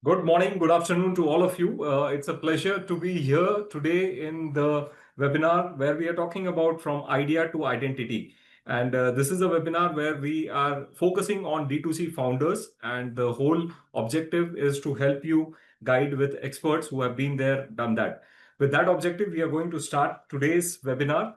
Good morning, good afternoon to all of you. It's a pleasure to be here today in the webinar where we are talking about from idea to identity. And this is a webinar where we are focusing on D2C founders, and the whole objective is to help you guide with experts who have been there, done that. With that objective, we are going to start today's webinar,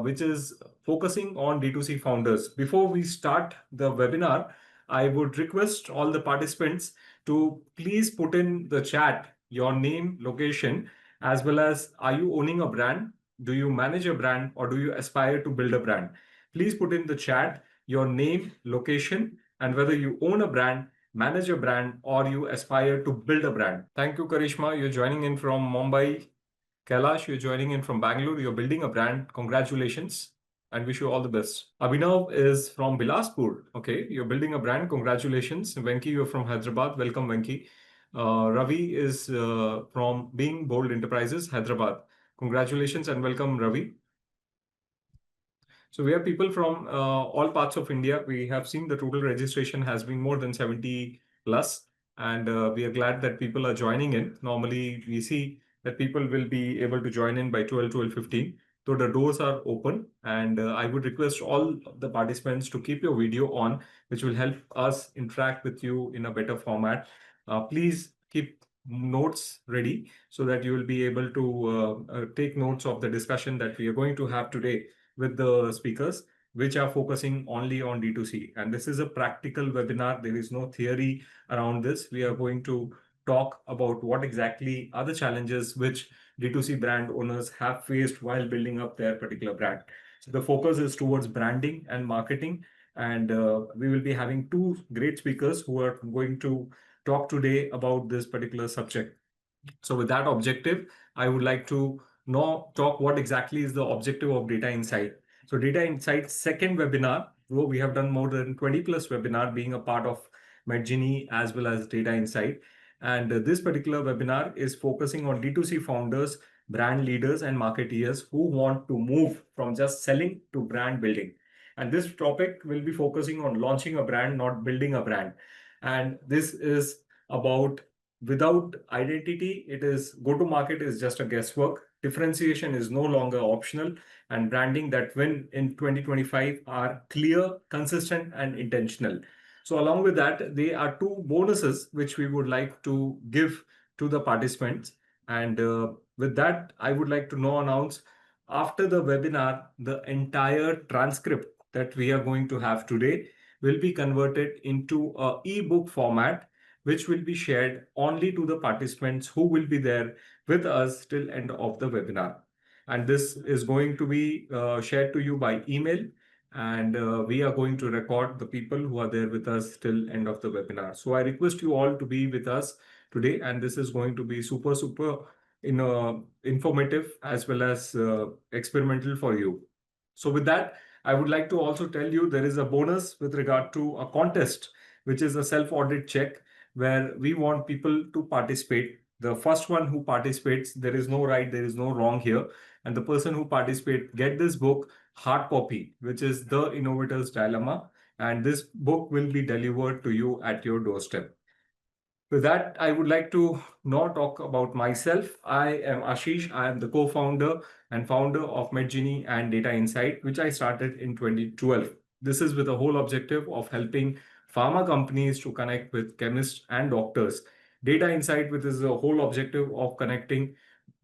which is focusing on D2C founders. Before we start the webinar, I would request all the participants to please put in the chat your name, location, as well as are you owning a brand? Do you manage a brand or do you aspire to build a brand? Please put in the chat your name, location, and whether you own a brand, manage a brand, or you aspire to build a brand. Thank you, Karishma. You're joining in from Mumbai. Kailash, you're joining in from Bangalore. You're building a brand. Congratulations and wish you all the best. Abhinav is from Bilaspur. Okay, you're building a brand. Congratulations. Venki, you're from Hyderabad. Welcome, Venki. Ravi is from Being Bold Enterprises, Hyderabad. Congratulations and welcome, Ravi. So we have people from all parts of India. We have seen the total registration has been more than 70 plus, and we are glad that people are joining in. Normally, we see that people will be able to join in by 12:15. So the doors are open, and I would request all the participants to keep your video on, which will help us interact with you in a better format. Please keep notes ready so that you will be able to take notes of the discussion that we are going to have today with the speakers, which are focusing only on D2C. And this is a practical webinar. There is no theory around this. We are going to talk about what exactly are the challenges which D2C brand owners have faced while building up their particular brand. So the focus is towards branding and marketing. And we will be having two great speakers who are going to talk today about this particular subject. So with that objective, I would like to now talk what exactly is the objective of Data Insight. So Data Insight's second webinar, though we have done more than 20 plus webinar being a part of Medgini as well as Data Insight. And this particular webinar is focusing on D2C founders, brand leaders, and marketeers who want to move from just selling to brand building. And this topic will be focusing on launching a brand, not building a brand. And this is about without identity, it is go to market is just a guesswork. Differentiation is no longer optional, and branding that win in 2025 are clear, consistent, and intentional. So, along with that, there are two bonuses which we would like to give to the participants. And with that, I would like to now announce after the webinar, the entire transcript that we are going to have today will be converted into a ebook format, which will be shared only to the participants who will be there with us till end of the webinar. And this is going to be shared to you by email. And we are going to record the people who are there with us till end of the webinar. So I request you all to be with us today. And this is going to be super, super informative as well as experimental for you. So with that, I would like to also tell you there is a bonus with regard to a contest, which is a self-audit check where we want people to participate. The first one who participates, there is no right, there is no wrong here. And the person who participates get this book, hard copy, which is The Innovator's Dilemma. And this book will be delivered to you at your doorstep. With that, I would like to now talk about myself. I am Ashish. I am the co-founder and founder of Medgini and Data Insight, which I started in 2012. This is with the whole objective of helping pharma companies to connect with chemists and doctors. Data Insight, which is the whole objective of connecting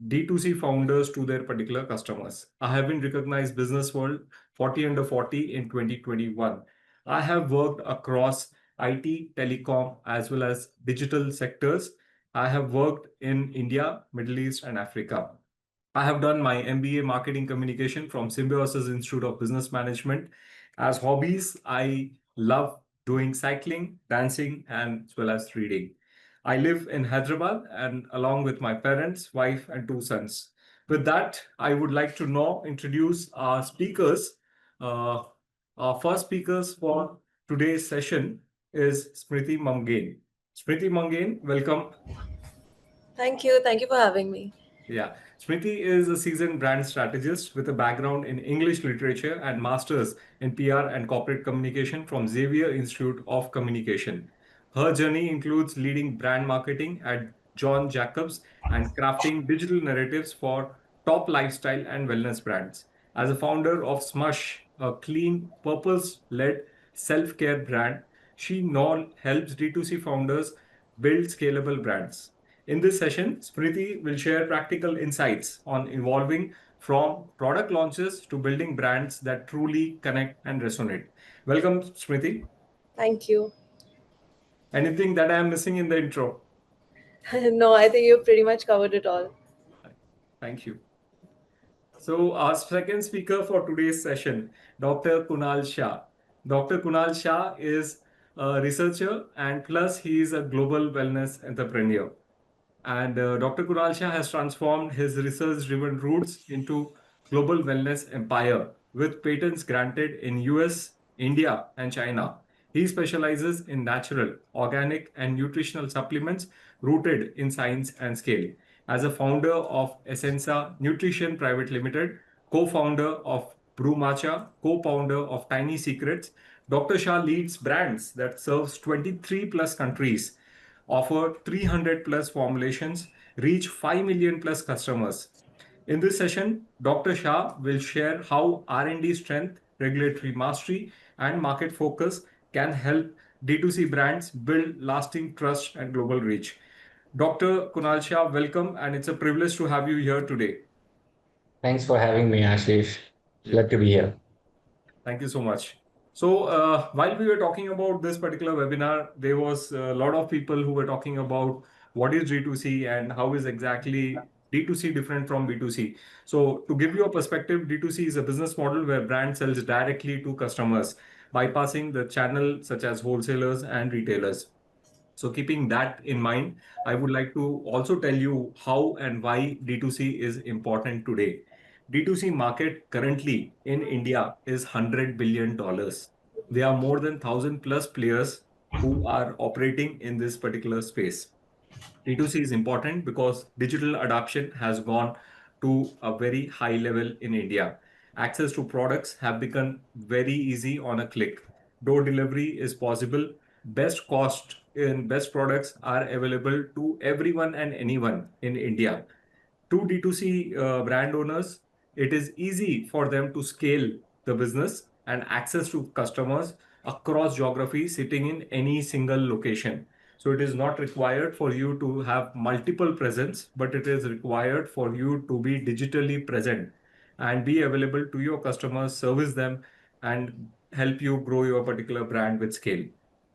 D2C founders to their particular customers. I have been recognized Business World 40 under 40 in 2021. I have worked across IT, telecom, as well as digital sectors. I have worked in India, Middle East, and Africa. I have done my MBA Marketing Communication from Symbiosis Institute of Business Management. As hobbies, I love doing cycling, dancing, and as well as reading. I live in Hyderabad and along with my parents, wife, and two sons. With that, I would like to now introduce our speakers. Uh, our first speakers for today's session is Smriti Mamgain. Smriti Mamgain, welcome. Thank you. Thank you for having me. Yeah, Smriti is a seasoned brand strategist with a background in English literature and masters in PR and corporate communication from Xavier Institute of Communication. Her journey includes leading brand marketing at John Jacobs and crafting digital narratives for top lifestyle and wellness brands. As a founder of SMUSH, a clean, purpose-led self-care brand, she now helps D2C founders build scalable brands. In this session, Smriti will share practical insights on evolving from product launches to building brands that truly connect and resonate. Welcome, Smriti. Thank you. Anything that I am missing in the intro? No, I think you pretty much covered it all. Thank you. So, our second speaker for today's session, Dr. Kunal Shah. Dr. Kunal Shah is a researcher and plus he is a global wellness entrepreneur. And Dr. Kunal Shah has transformed his research-driven roots into global wellness empire with patents granted in US, India, and China. He specializes in natural, organic, and nutritional supplements rooted in science and scale. As a founder of Essenzaa Nutrition Private Limited, co-founder of Brew Matcha, co-founder of Tiny Secrets, Dr. Shah leads brands that serves 23 plus countries, offer 300 plus formulations, reach 5 million plus customers. In this session, Dr. Shah will share how R&D strength, regulatory mastery, and market focus can help D2C brands build lasting trust and global reach. Dr. Kunal Shah, welcome, and it's a privilege to have you here today. Thanks for having me, Ashish. Glad to be here. Thank you so much. So, while we were talking about this particular webinar, there was a lot of people who were talking about what is D2C and how is exactly D2C different from B2C. So, to give you a perspective, D2C is a business model where brand sells directly to customers, bypassing the channel such as wholesalers and retailers. So keeping that in mind, I would like to also tell you how and why D2C is important today. D2C market currently in India is $100 billion. There are more than 1,000 plus players who are operating in this particular space. D2C is important because digital adoption has gone to a very high level in India. Access to products have become very easy on a click. Door delivery is possible. Best cost in best products are available to everyone and anyone in India. To D2C brand owners, it is easy for them to scale the business and access to customers across geography sitting in any single location. So it is not required for you to have multiple presence, but it is required for you to be digitally present and be available to your customers, service them, and help you grow your particular brand with scale.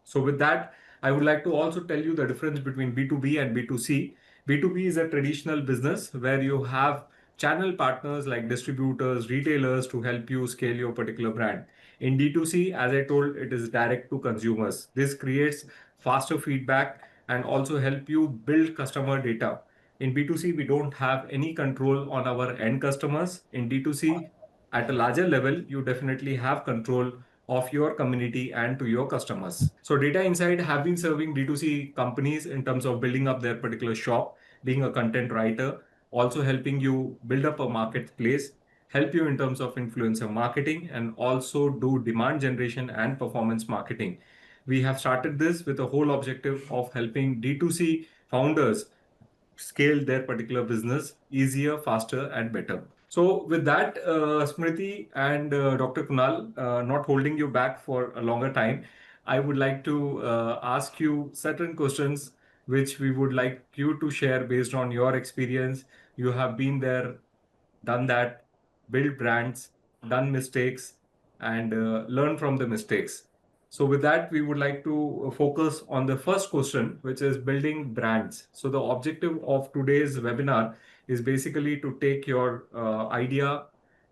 So with that, I would like to also tell you the difference between B2B and B2C. B2B is a traditional business where you have channel partners like distributors, retailers to help you scale your particular brand. In D2C, as I told, it is direct to consumers. This creates faster feedback and also help you build customer data. In B2C, we don't have any control on our end customers. In D2C, at a larger level, you definitely have control of your community and to your customers. So Data Insight have been serving D2C companies in terms of building up their particular shop, being a content writer, also helping you build up a marketplace, help you in terms of influencer marketing, and also do demand generation and performance marketing. We have started this with the whole objective of helping D2C founders scale their particular business easier, faster, and better. So with that, Smriti and Dr. Kunal, not holding you back for a longer time, I would like to ask you certain questions which we would like you to share based on your experience. You have been there, done that, build brands, done mistakes, and learn from the mistakes. So with that, we would like to focus on the first question, which is building brands. So the objective of today's webinar is basically to take your idea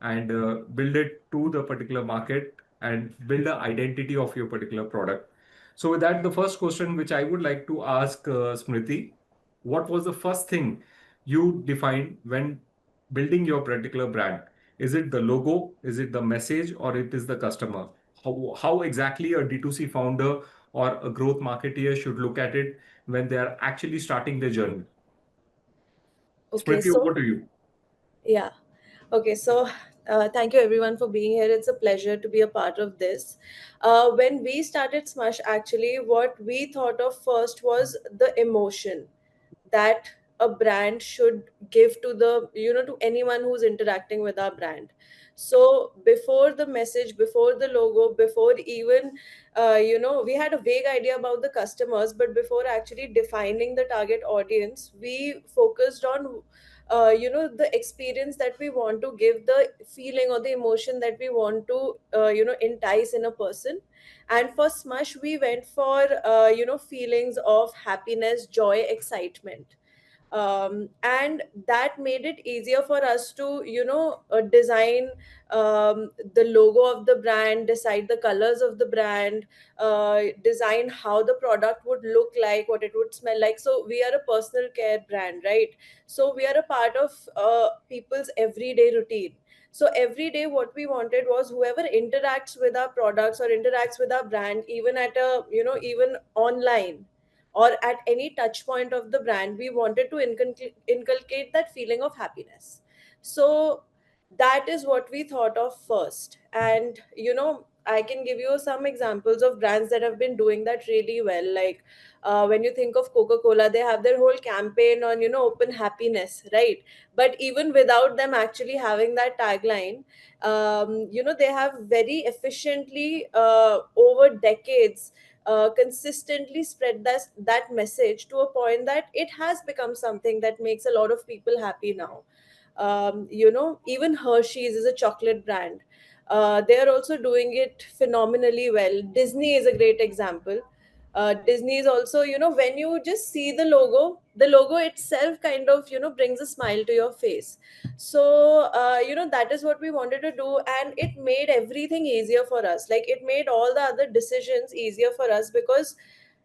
and build it to the particular market and build the identity of your particular product. So with that, the first question which I would like to ask Smriti, what was the first thing you defined when building your particular brand? Is it the logo? Is it the message? Or it is the customer? How exactly a D2C founder or a growth marketeer should look at it when they are actually starting their journey? Okay, Smriti, so over to you. yeah. Okay, so Thank you everyone for being here. It's a pleasure to be a part of this. When we started Smush, actually, what we thought of first was the emotion that a brand should give to the, to anyone who's interacting with our brand. So before the message, before the logo, before even, we had a vague idea about the customers, but before actually defining the target audience, we focused on the experience that we want to give, the feeling or the emotion that we want to entice in a person. And for Smush, we went for feelings of happiness, joy, excitement, and that made it easier for us to design the logo of the brand, decide the colors of the brand, design how the product would look like, what it would smell like. So we are a personal care brand, right? So we are a part of people's everyday routine. So every day what we wanted was whoever interacts with our products or interacts with our brand, even at a even online or at any touch point of the brand, we wanted to inculcate that feeling of happiness. So that is what we thought of first. And I can give you some examples of brands that have been doing that really well. Like when you think of Coca-Cola, they have their whole campaign on open happiness, right? But even without them actually having that tagline, they have very efficiently over decades consistently spread that message to a point that it has become something that makes a lot of people happy now. Even Hershey's is a chocolate brand. They are also doing it phenomenally well. Disney is a great example. Disney is also, when you just see the logo itself kind of, brings a smile to your face. So, that is what we wanted to do. And it made everything easier for us. Like, it made all the other decisions easier for us, because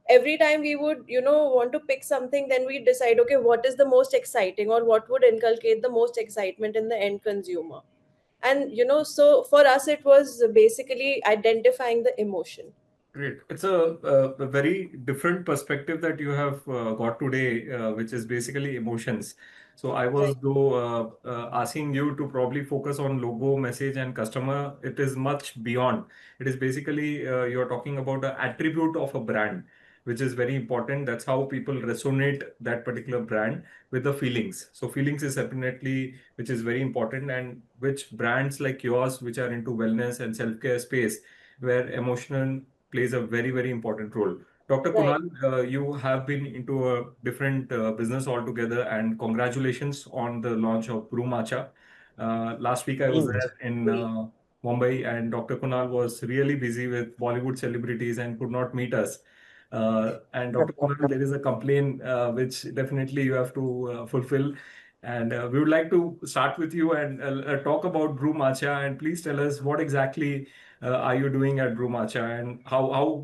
every time we would want to pick something, then we decide, okay, what is the most exciting, or what would inculcate the most excitement in the end consumer. And so for us it was basically identifying the emotion. Great. It's a very different perspective that you have got today, which is basically emotions. So I was Right. though asking you to probably focus on logo, message, and customer. It is much beyond. It is basically you're talking about an attribute of a brand, which is very important. That's how people resonate that particular brand with the feelings. So feelings is definitely which is very important, and which brands like yours, which are into wellness and self-care space, where emotional plays a very, very important role. Dr. Right. Kunal, you have been into a different business altogether, and congratulations on the launch of Brew Matcha. Last week I was Mm. there in We. Mumbai, and Dr. Kunal was really busy with Bollywood celebrities and could not meet us. And Dr. Kunal, there is a complaint which definitely you have to fulfill. And we would like to start with you and talk about Brew Matcha. And please tell us what exactly are you doing at Brew Matcha, and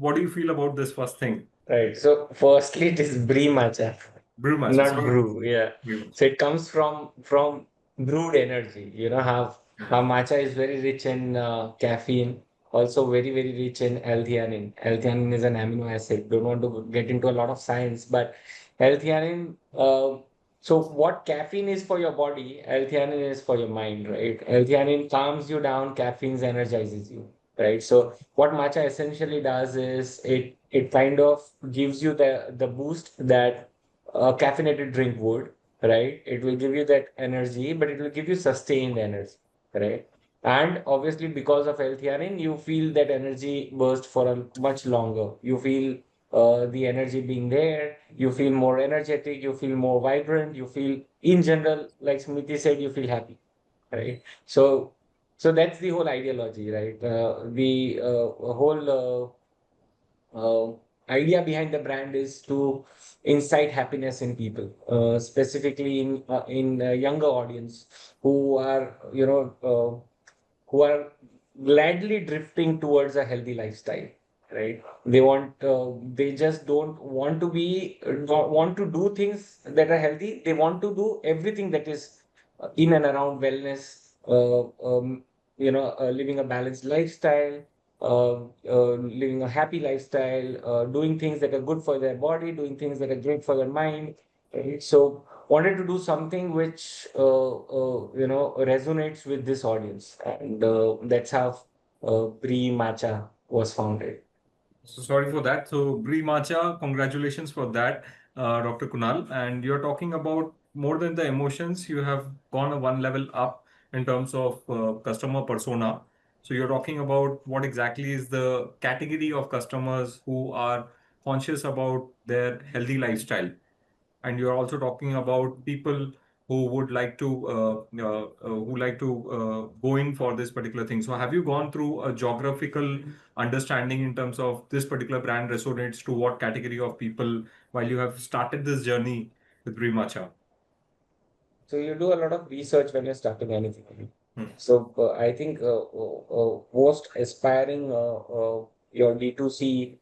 what do you feel about this first thing? Right. So firstly, it is brie matcha, Brew Matcha, not sorry. brew. Yeah. Brew Matcha. So it comes from brewed energy. You know how matcha is very rich in caffeine, also very rich in L-theanine. L-theanine is an amino acid. Don't want to get into a lot of science, but L-theanine. So what caffeine is for your body, L-theanine is for your mind, right? L-theanine calms you down, caffeine energizes you, right? So what matcha essentially does is it kind of gives you the boost that a caffeinated drink would, right? It will give you that energy, but it will give you sustained energy, right? And obviously, because of L-theanine, you feel that energy burst for a much longer. You feel the energy being there. You feel more energetic. You feel more vibrant. You feel, in general, like Smriti said, you feel happy, right? So that's the whole ideology, right? The whole idea behind the brand is to incite happiness in people, specifically in younger audience who are who are gladly drifting towards a healthy lifestyle, right? They just don't want to be don't want to do things that are healthy. They want to do everything that is in and around wellness, living a balanced lifestyle, living a happy lifestyle, doing things that are good for their body, doing things that are great for their mind, right? So wanted to do something which resonates with this audience, and that's how Brie Matcha was founded. So sorry for that. So Brie Matcha, congratulations for that, Dr. Kunal. And you're talking about more than the emotions, you have gone a one level up in terms of customer persona. So you're talking about what exactly is the category of customers who are conscious about their healthy lifestyle. And you're also talking about people who would like to go in for this particular thing. So have you gone through a geographical understanding in terms of this particular brand resonates to what category of people while you have started this journey with Brimacha? So you do a lot of research when you're starting anything. Hmm. So I think most aspiring your D2C,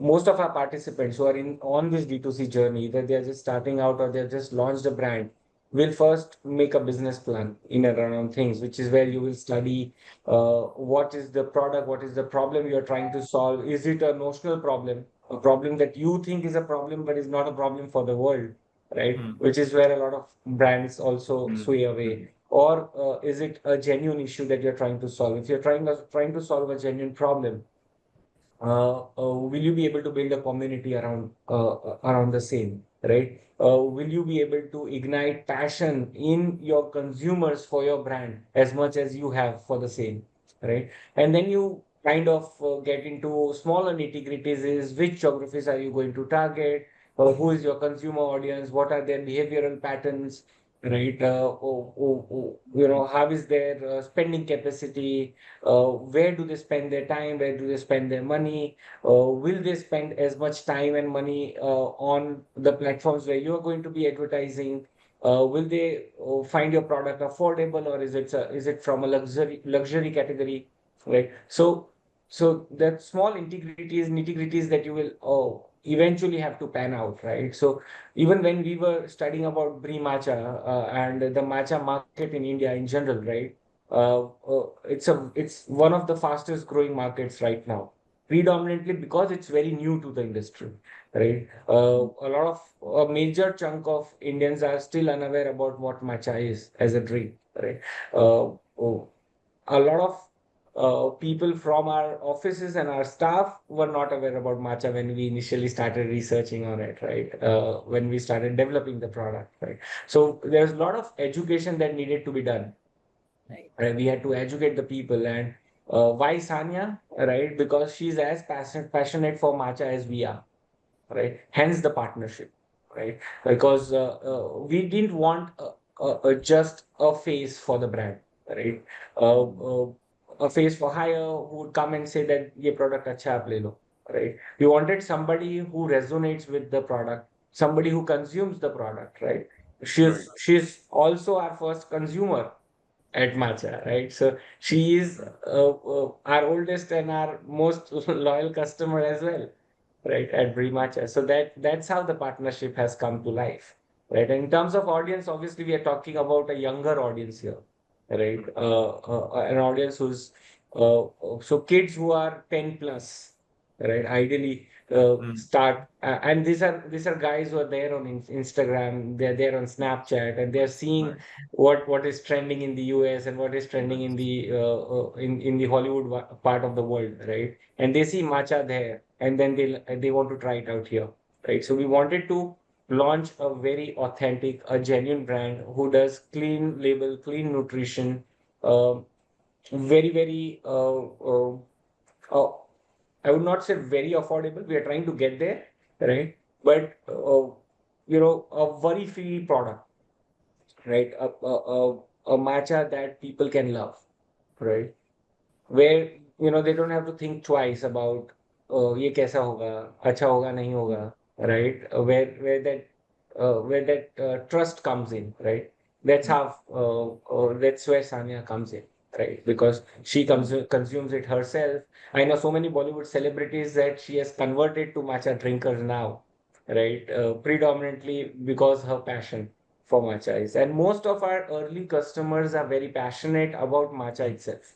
most of our participants who are in on this D2C journey, either they're just starting out or they've just launched a brand, will first make a business plan in and around things, which is where you will study what is the product, what is the problem you're trying to solve. Is it a notional problem, a problem that you think is a problem but is not a problem for the world? Right? Hmm. Which is where a lot of brands also Hmm. sway Hmm. away. Or is it a genuine issue that you're trying to solve? If you're trying to solve a genuine problem, will you be able to build a community around the same, right? Will you be able to ignite passion in your consumers for your brand as much as you have for the same, right? And then you kind of get into smaller nitty-gritties: is which geographies are you going to target? Who is your consumer audience? What are their behavioral patterns? Right? How is their spending capacity? Where do they spend their time? Where do they spend their money? Will they spend as much time and money on the platforms where you are going to be advertising? Will they find your product affordable, or is it from a luxury category, right? So that small integrities, nitty-gritties that you will eventually have to pan out, right? So even when we were studying about Brie Matcha and the matcha market in India in general, right? It's one of the fastest growing markets right now, predominantly because it's very new to the industry, right? A lot of a major chunk of Indians are still unaware about what matcha is as a drink, right? Oh, a lot of people from our offices and our staff were not aware about matcha when we initially started researching on it, right? When we started developing the product, right? So there's a lot of education that needed to be done. Right. Right? We had to educate the people. And why Sanya? Right? Because she's as passionate for matcha as we are, right? Hence the partnership, right? Because we didn't want just a face for the brand, right? A face for hire who would come and say that ये product अच्छा आप ले लो, right? We wanted somebody who resonates with the product, somebody who consumes the product, right? Right. She's also our first consumer at matcha, right? So she is our oldest and our most loyal customer as well, right, at Brimacha. So that's how the partnership has come to life, right? And in terms of audience, obviously we are talking about a younger audience here, right? An audience who's so kids who are 10 plus, right? Ideally, Hmm. start and these are guys who are there on Instagram, they're there on Snapchat, and they're seeing Right. what is trending in the US and what is trending in the in the Hollywood part of the world, right? And they see matcha there, and then they want to try it out here, right? So we wanted to launch a very authentic, a genuine brand who does clean label, clean nutrition, um, very uh, I would not say very affordable. We are trying to get there, right? But a worry-free product, right? A matcha that people can love, right? Where they don't have to think twice about ये कैसा होगा, अच्छा होगा नहीं होगा, right? Where that trust comes in, right? That's where Sanya comes in, right? Because she consumes it herself. I know so many Bollywood celebrities that she has converted to matcha drinkers now, right? Predominantly because her passion for matcha is. And most of our early customers are very passionate about matcha itself,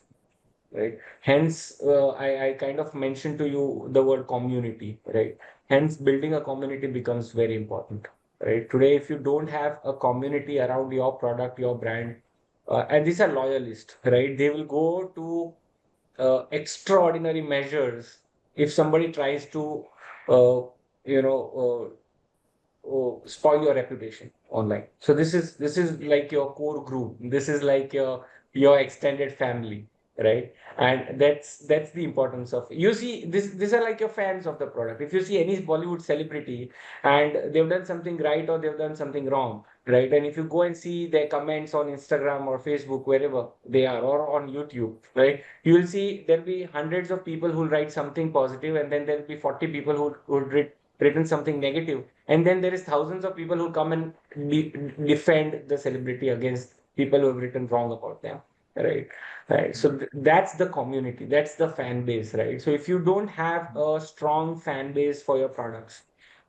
right? Hence, I kind of mentioned to you the word community, right? Hence, building a community becomes very important, right? Today, if you don't have a community around your product, your brand, and these are loyalists, right? They will go to extraordinary measures if somebody tries to, uh, spoil your reputation online. So this is like your core group. This is like your extended family, right? And that's the importance of, you see, these are like your fans of the product. If you see any Bollywood celebrity and they've done something right or they've done something wrong, right? And if you go and see their comments on Instagram or Facebook, wherever they are, or on YouTube, right? You will see there'll be hundreds of people who'll write something positive, and then there'll be 40 people who written something negative, and then there is thousands of people who come and defend the celebrity against people who have written wrong about them, right? Right. So that's the community, that's the fan base, right? So if you don't have a strong fan base for your products,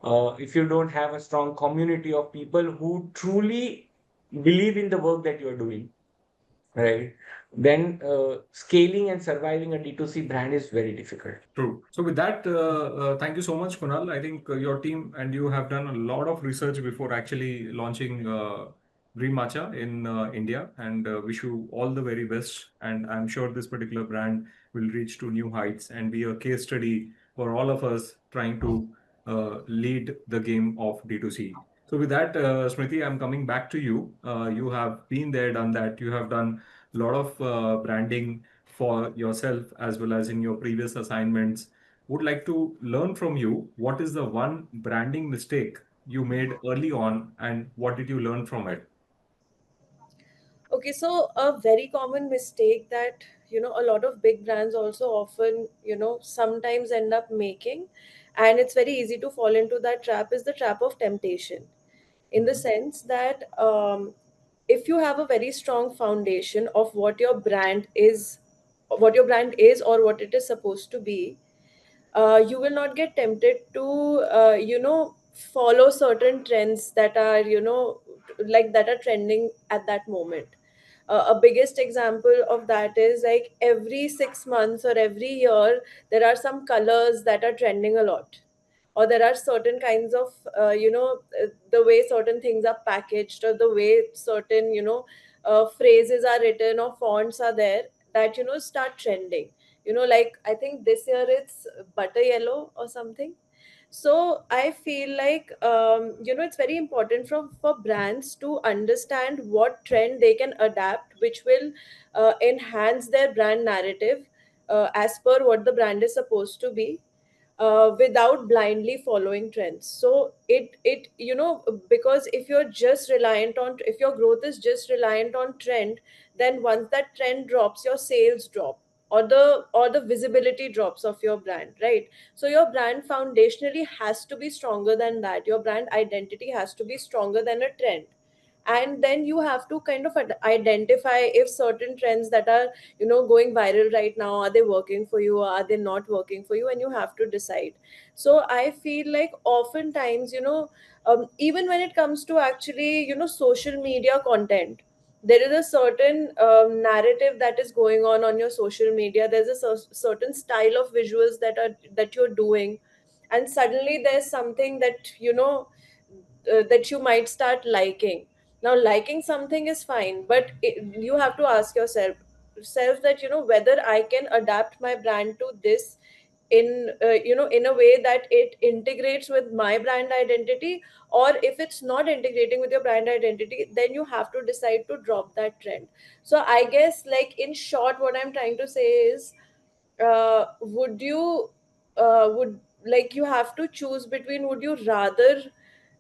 if you don't have a strong community of people who truly believe in the work that you're doing, right, then scaling and surviving a D2C brand is very difficult. True. So with that, thank you so much, Kunal. I think your team and you have done a lot of research before actually launching Green Matcha in India, and wish you all the very best. And I'm sure this particular brand will reach to new heights and be a case study for all of us trying to lead the game of D2C. So with that, Smriti, I'm coming back to you. You have been there, done that. You have done a lot of branding for yourself as well as in your previous assignments. Would like to learn from you, what is the one branding mistake you made early on and what did you learn from it? Okay, so a very common mistake that a lot of big brands also often sometimes end up making, and it's very easy to fall into that trap, is the trap of temptation. In the Mhm. sense that if you have a very strong foundation of what your brand is or what it is supposed to be, you will not get tempted to follow certain trends that are like that are trending at that moment. A biggest example of that is like every 6 months or every year there are some colors that are trending a lot, or there are certain kinds of the way certain things are packaged, or the way certain phrases are written or fonts are there that start trending. Like I think this year it's butter yellow or something. So I feel like it's very important for brands to understand what trend they can adapt, which will enhance their brand narrative as per what the brand is supposed to be, without blindly following trends. So it because if your growth is just reliant on trend, then once that trend drops, your sales drop, or the visibility drops of your brand, right? So your brand foundationally has to be stronger than that. Your brand identity has to be stronger than a trend. And then you have to kind of identify if certain trends that are going viral right now, are they working for you or are they not working for you, and you have to decide. So I feel like oftentimes even when it comes to actually social media content, there is a certain narrative that is going on your social media. There's a certain style of visuals that you're doing, and suddenly there's something that that you might start liking. Now liking something is fine, but you have to ask yourself that whether I can adapt my brand to this in a way that it integrates with my brand identity. Or if it's not integrating with your brand identity, then you have to decide to drop that trend. So I guess, like, in short, what I'm trying to say is, would you would like you have to choose between, would you rather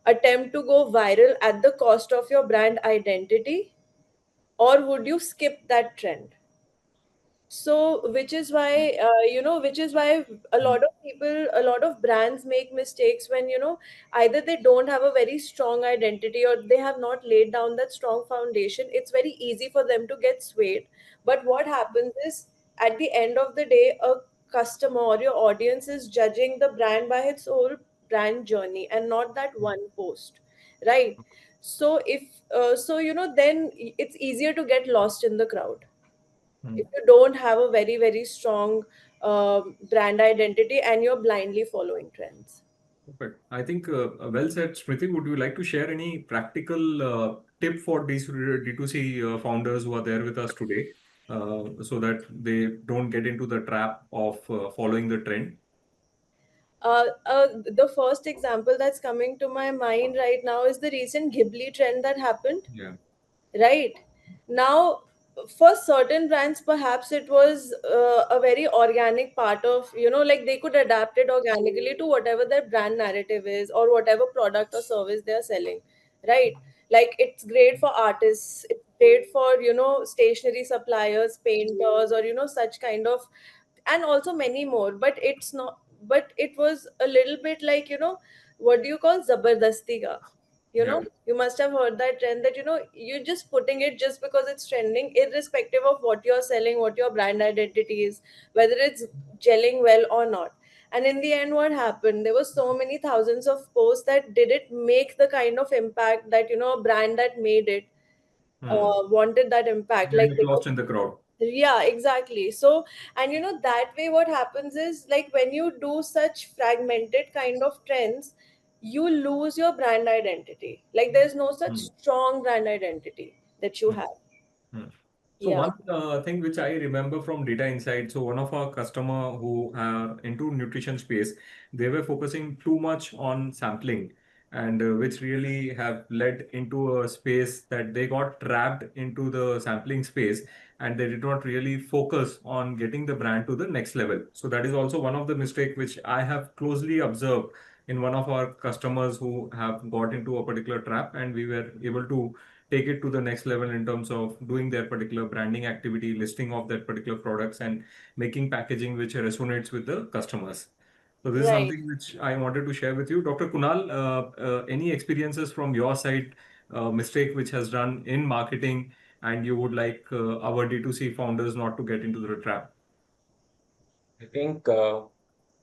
attempt to go viral at the cost of your brand identity, or would you skip that trend? So which is why a lot of people, a lot of brands make mistakes when either they don't have a very strong identity, or they have not laid down that strong foundation. It's very easy for them to get swayed. But what happens is, at the end of the day, a customer or your audience is judging the brand by its whole brand journey, and not that one post, right? So if then it's easier to get lost in the crowd if Hmm. you don't have a very very strong brand identity and you're blindly following trends. Perfect. I think well said, Smriti. Would you like to share any practical tip for these D2C founders who are there with us today, so that they don't get into the trap of following the trend? The first example that's coming to my mind right now is the recent Ghibli trend that happened. Yeah. Right now, for certain brands perhaps it was a very organic part of, like they could adapt it organically to whatever their brand narrative is or whatever product or service they are selling, right? Like it's great for artists, it's great for, stationery suppliers, painters, or such kind of, and also many more. But it's not, but it was a little bit like, what do you call zabardasti ka? Yeah. You must have heard that trend that, you're just putting it just because it's trending, irrespective of what you're selling, what your brand identity is, whether it's gelling well or not. And in the end, what happened, there were so many thousands of posts that didn't make the kind of impact that, a brand that made it Hmm. wanted that impact. They Like get they were, lost in the crowd. yeah, exactly. So, and that way what happens is, like when you do such fragmented kind of trends, you lose your brand identity. Like there's no such Hmm. strong brand identity that you Hmm. have. Hmm. So Yeah. one thing which I remember from Data Insight, so one of our customer who are into nutrition space, they were focusing too much on sampling, and which really have led into a space that they got trapped into the sampling space, and they did not really focus on getting the brand to the next level. So that is also one of the mistake which I have closely observed in one of our customers who have got into a particular trap, and we were able to take it to the next level in terms of doing their particular branding activity, listing of that particular products, and making packaging which resonates with the customers. So this is Right. something which I wanted to share with you. Dr. Kunal, any experiences from your side, mistake which has done in marketing, and you would like our D2C founders not to get into the trap? I think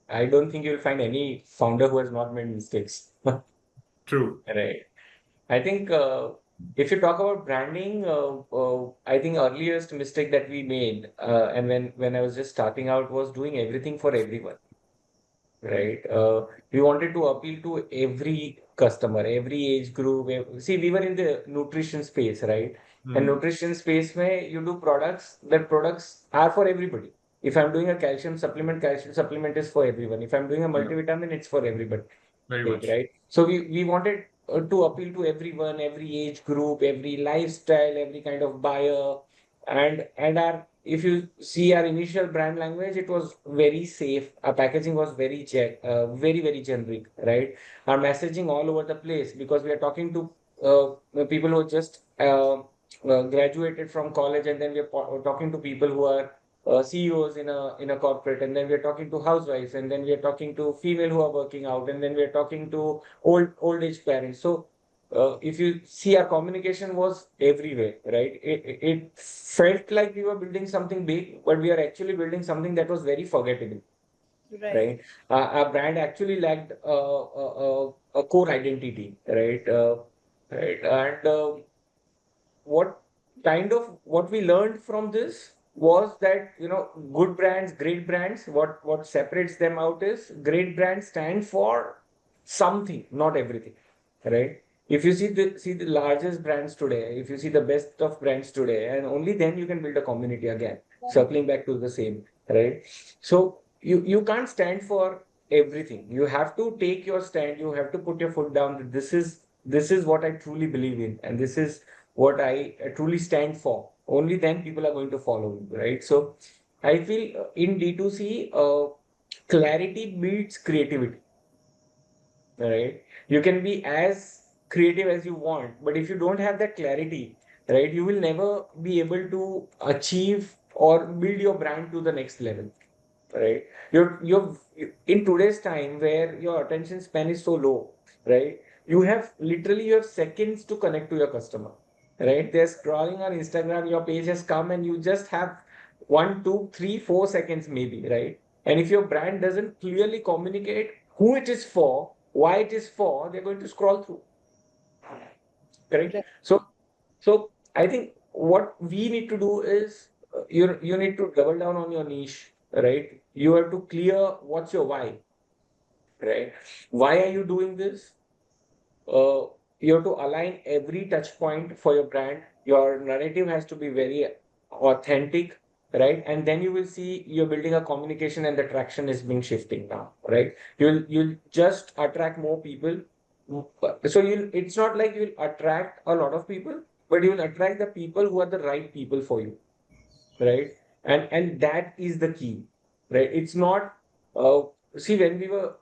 I don't think you'll find any founder who has not made mistakes. True. Right. I think if you talk about branding, I think earliest mistake that we made, and when I was just starting out, was doing everything for everyone. Right. We wanted to appeal to every customer, every age group. See, we were in the nutrition space, right? And Hmm. nutrition space where you do products, that products are for everybody. If I'm doing a calcium supplement is for everyone. If I'm doing a Yeah, multivitamin, it's for everybody. very Take, much. right? So we wanted to appeal to everyone, every age group, every lifestyle, every kind of buyer, and our if you see our initial brand language, it was very safe. Our packaging was very generic, right? Our messaging all over the place because we are talking to people who just graduated from college, and then we are talking to people who are CEOs in a corporate, and then we are talking to housewives, and then we are talking to female who are working out, and then we are talking to old age parents. So if you see, our communication was everywhere, right? It felt like we were building something big, but we are actually building something that was very forgettable, Right. right? Our brand actually lacked a core identity, right? Right, and what we learned from this was that good brands, great brands, what separates them out is great brands stand for something, not everything, right? If you see the largest brands today, if you see the best of brands today, and only then you can build a community again, circling back to the same, right? So you can't stand for everything. You have to take your stand, you have to put your foot down that this is what I truly believe in, and this is what I truly stand for. Only then people are going to follow you, right? So I feel in D2C, clarity beats creativity, right? You can be as creative as you want, but if you don't have that clarity, right, you will never be able to achieve or build your brand to the next level, right? You're in today's time where your attention span is so low, right? You have seconds to connect to your customer, right? They're scrolling on Instagram, your page has come, and you just have 1, 2, 3, 4 seconds maybe, right? And if your brand doesn't clearly communicate who it is for, why it is for, they're going to scroll through, correct? Right. So I think what we need to do is you need to double down on your niche, right? You have to clear what's your why, right? Why are you doing this? uh, you have to align every touch point for your brand. Your narrative has to be very authentic, right? And then you will see you're building a communication and the traction is being shifting now, right? You'll just attract more people. So you'll it's not like you'll attract a lot of people, but you'll attract the people who are the right people for you, right? And that is the key, right? It's not uh, see when we were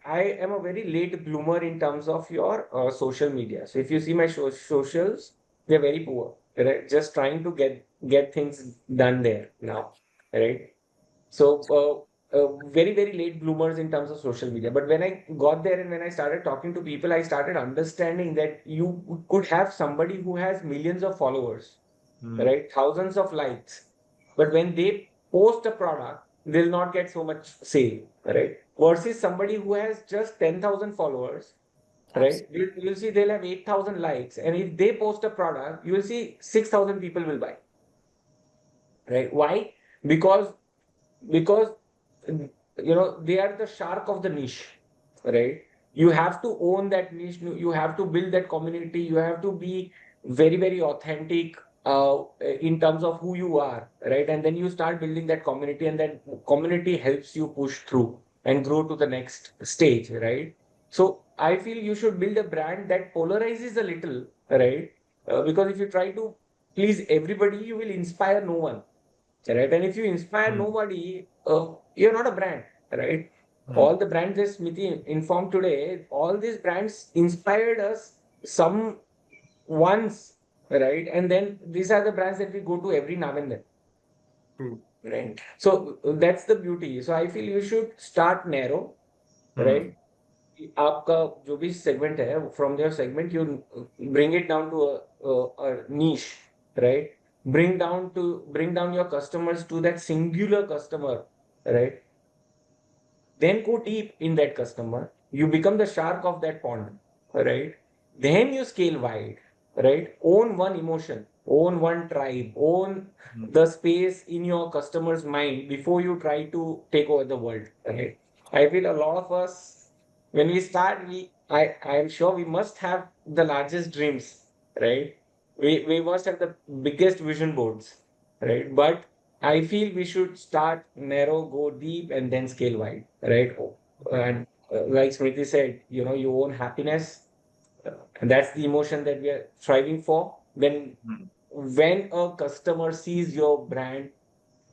I am a very late bloomer in terms of your social media. So if you see my socials, they're very poor, right? Just trying to get things done there now, right? So very, very late bloomers in terms of social media. But when I got there and when I started talking to people, I started understanding that you could have somebody who has millions of followers, Mm. right? Thousands of likes. But when they post a product, they'll not get so much sale, right? Versus somebody who has just 10,000 followers, right? Absolutely. You'll see they'll have 8,000 likes. And if they post a product, you will see 6,000 people will buy, right? Why? Because because they are the shark of the niche, right? You have to own that niche, you have to build that community, you have to be very, very authentic in terms of who you are, right? And then you start building that community, and that community helps you push through and grow to the next stage, right? So I feel you should build a brand that polarizes a little, right? Because if you try to please everybody, you will inspire no one, right? And if you inspire Mm. nobody, you're not a brand, right? Mm. All the brands that Smriti informed today, all these brands inspired us some once, right? And then these are the brands that we go to every now and then, True. right? So that's the beauty. So I feel you should start narrow, Mm. right? आपका जो भी segment है, from their segment you bring it down to a niche, right? Bring down your customers to that singular customer, right? Then go deep in that customer. You become the shark of that pond, right? Then you scale wide, right? Own one emotion, own one tribe, own Mm. the space in your customer's mind before you try to take over the world, right? I feel a lot of us, when we start, I am sure we must have the largest dreams, right? We must have the biggest vision boards, right? But I feel we should start narrow, go deep, and then scale wide, right? Okay. And like Smriti said, you own happiness, and that's the emotion that we are striving for. Mm. When a customer sees your brand,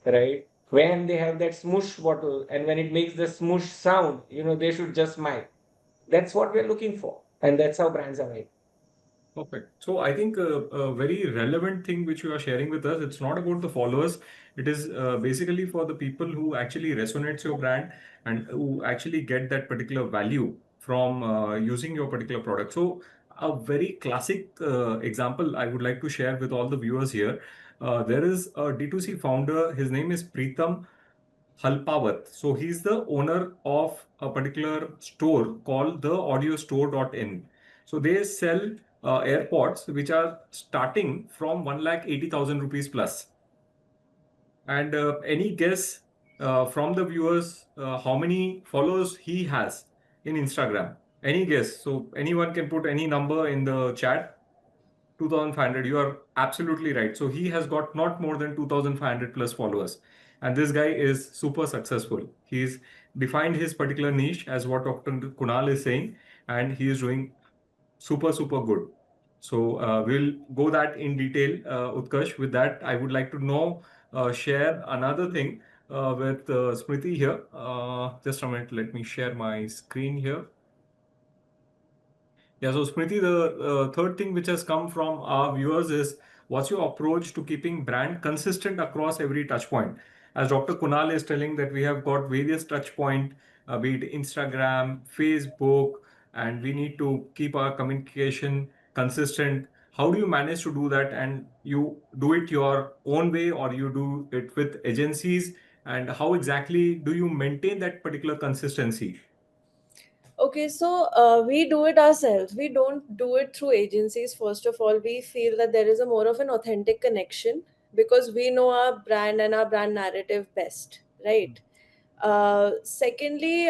right? When they have that SMUSH bottle, and when it makes the SMUSH sound, they should just smile. That's what we're looking for, and that's how brands are made. Perfect. So I think a very relevant thing which you are sharing with us, it's not about the followers. It is basically for the people who actually resonates your brand and who actually get that particular value from using your particular product. So a very classic example I would like to share with all the viewers here. There is a D2C founder. His name is Preetham Halpawat. So he's the owner of a particular store called the audiostore.in. So they sell AirPods which are starting from 1,80,000 rupees plus. And any guess from the viewers how many followers he has in Instagram? Any guess? So anyone can put any number in the chat. 2,500. You are absolutely right. So he has got not more than 2,500 plus followers. And this guy is super successful. He's defined his particular niche as what Dr. Kunal is saying, and he is doing super, super good. So we'll go that in detail, Utkarsh. With that, I would like to know, share another thing with Smriti here. Just a minute, let me share my screen here. Yeah, so Smriti, the third thing which has come from our viewers is what's your approach to keeping brand consistent across every touch point? As Dr. Kunal is telling that we have got various touch point, be it Instagram, Facebook, and we need to keep our communication consistent. How do you manage to do that? And you do it your own way or you do it with agencies? And how exactly do you maintain that particular consistency? Okay, so we do it ourselves. We don't do it through agencies. First of all, we feel that there is a more of an authentic connection because we know our brand and our brand narrative best, right? Secondly,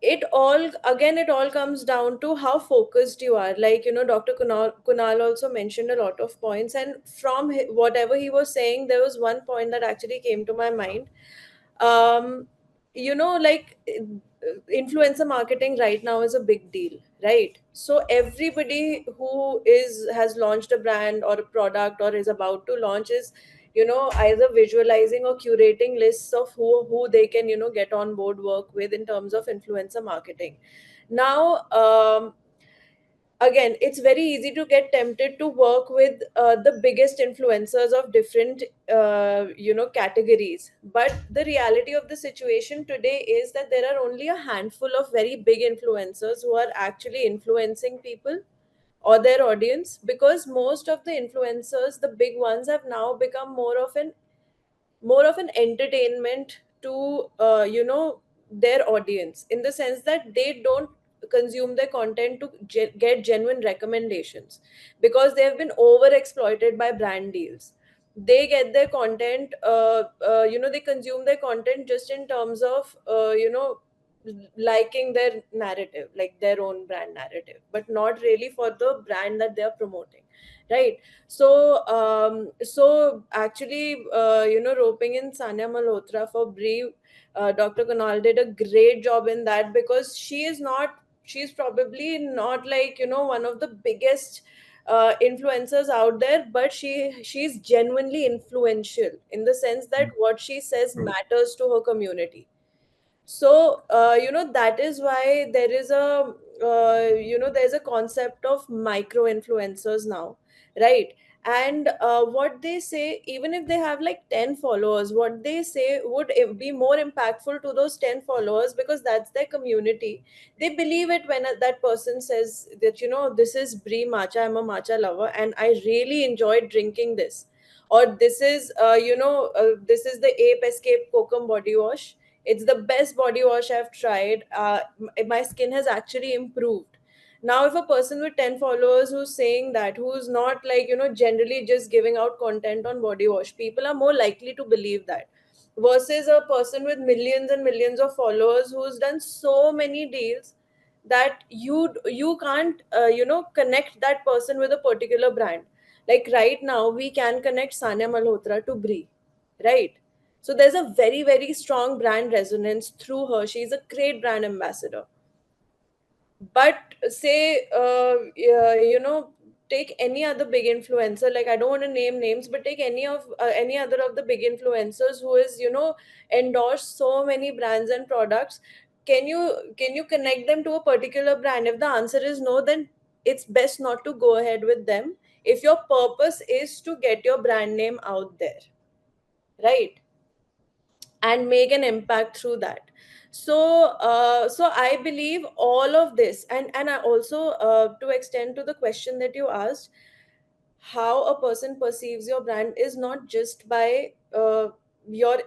it all comes down to how focused you are. Like, Dr. Kunal also mentioned a lot of points, and from whatever he was saying, there was one point that actually came to my mind. um like, influencer marketing right now is a big deal, right? So everybody who is has launched a brand or a product or is about to launch is, either visualizing or curating lists of who they can, get on board, work with in terms of influencer marketing. Now, again, it's very easy to get tempted to work with the biggest influencers of different categories, but the reality of the situation today is that there are only a handful of very big influencers who are actually influencing people or their audience, because most of the influencers, the big ones, have now become more of an entertainment to their audience, in the sense that they don't consume their content to get genuine recommendations, because they have been over exploited by brand deals. They get their content, they consume their content just in terms of liking their narrative, like their own brand narrative, but not really for the brand that they are promoting, right? So actually, roping in Sanya Malhotra for brief, Dr. Kunal did a great job in that, because she's probably not, like, one of the biggest influencers out there, but she's genuinely influential, in the sense that what she says True. matters to her community. So that is why there's a concept of micro influencers now, right? And what they say, even if they have like 10 followers, what they say would be more impactful to those 10 followers, because that's their community. They believe it when that person says that, this is brie matcha, I'm a matcha lover and I really enjoyed drinking this, or this is this is the Ape Escape Kokum body wash. It's the best body wash I've tried. My skin has actually improved. Now, if a person with 10 followers who's saying that, who's not, like, generally just giving out content on body wash, people are more likely to believe that, versus a person with millions and millions of followers who's done so many deals that you can't connect that person with a particular brand. Like right now, we can connect Sanya Malhotra to Brie, right? So there's a very, very strong brand resonance through her. She's a great brand ambassador. But say, take any other big influencer. Like, I don't want to name names, but take any other of the big influencers who is, endorsed so many brands and products. Can you connect them to a particular brand? If the answer is no, then it's best not to go ahead with them. If your purpose is to get your brand name out there, right, and make an impact through that. So I believe all of this, and I also, to extend to the question that you asked, how a person perceives your brand is not just by your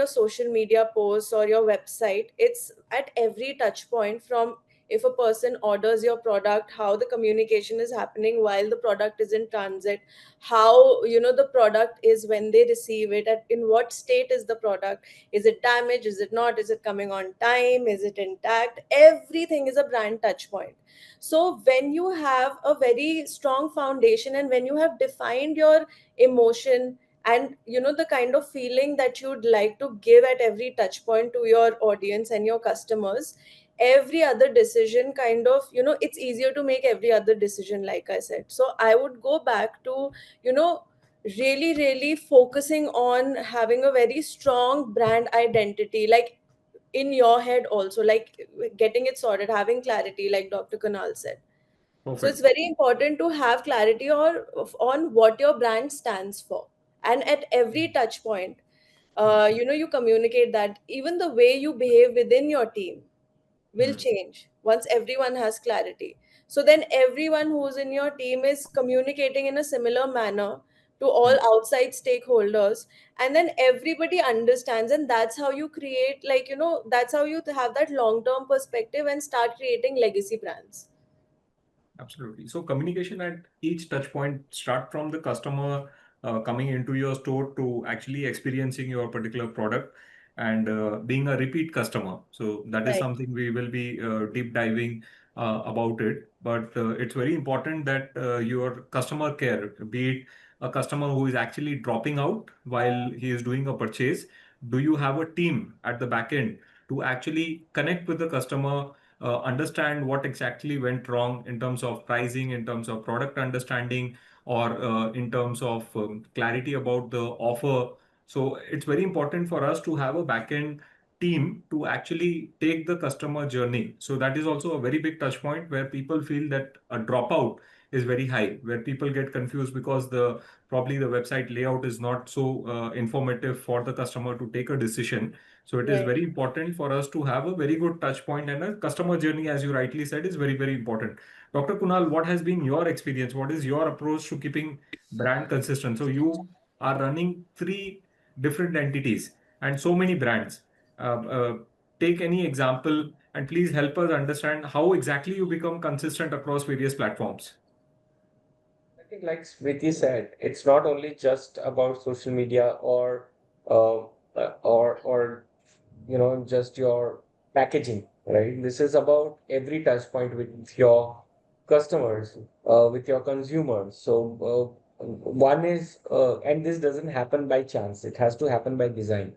social media posts or your website. It's at every touch point, from if a person orders your product, how the communication is happening while the product is in transit, how the product is when they receive it, at in what state is the product, is it damaged, is it not, is it coming on time, is it intact, everything is a brand touch point. So when you have a very strong foundation, and when you have defined your emotion, and the kind of feeling that you'd like to give at every touch point to your audience and your customers, every other decision kind of, it's easier to make every other decision, like I said. So I would go back to, you know really, really focusing on having a very strong brand identity, like in your head also, like getting it sorted, having clarity, like Dr. Kunal said. So it's Perfect. very important to have clarity on what your brand stands for. And at every touch point, you communicate that. Even the way you behave within your team will Hmm. change once everyone has clarity. So then everyone who's in your team is communicating in a similar manner to all Hmm. outside stakeholders, and then everybody understands, and that's how you create, like, that's how you have that long term perspective and start creating legacy brands. Absolutely. So communication at each touch point, start from the customer coming into your store to actually experiencing your particular product. and being a repeat customer. So that is Right. something we will be deep diving about it. But it's very important that your customer care, be it a customer who is actually dropping out while he is doing a purchase, do you have a team at the back end to actually connect with the customer, understand what exactly went wrong in terms of pricing, in terms of product understanding, or in terms of clarity about the offer. So it's very important for us to have a backend team to actually take the customer journey. So that is also a very big touch point where people feel that a dropout is very high, where people get confused because the probably the website layout is not so informative for the customer to take a decision. So it is Right. very important for us to have a very good touch point, and a customer journey, as you rightly said, is very, very important. Dr. Kunal, what has been your experience? What is your approach to keeping brand consistent? So you are running three different entities and so many brands. Take any example and please help us understand how exactly you become consistent across various platforms. I think, like Smriti said, it's not only just about social media uh, or just your packaging, right? This is about every touch point with your customers, with your consumers. So one is, and this doesn't happen by chance. It has to happen by design,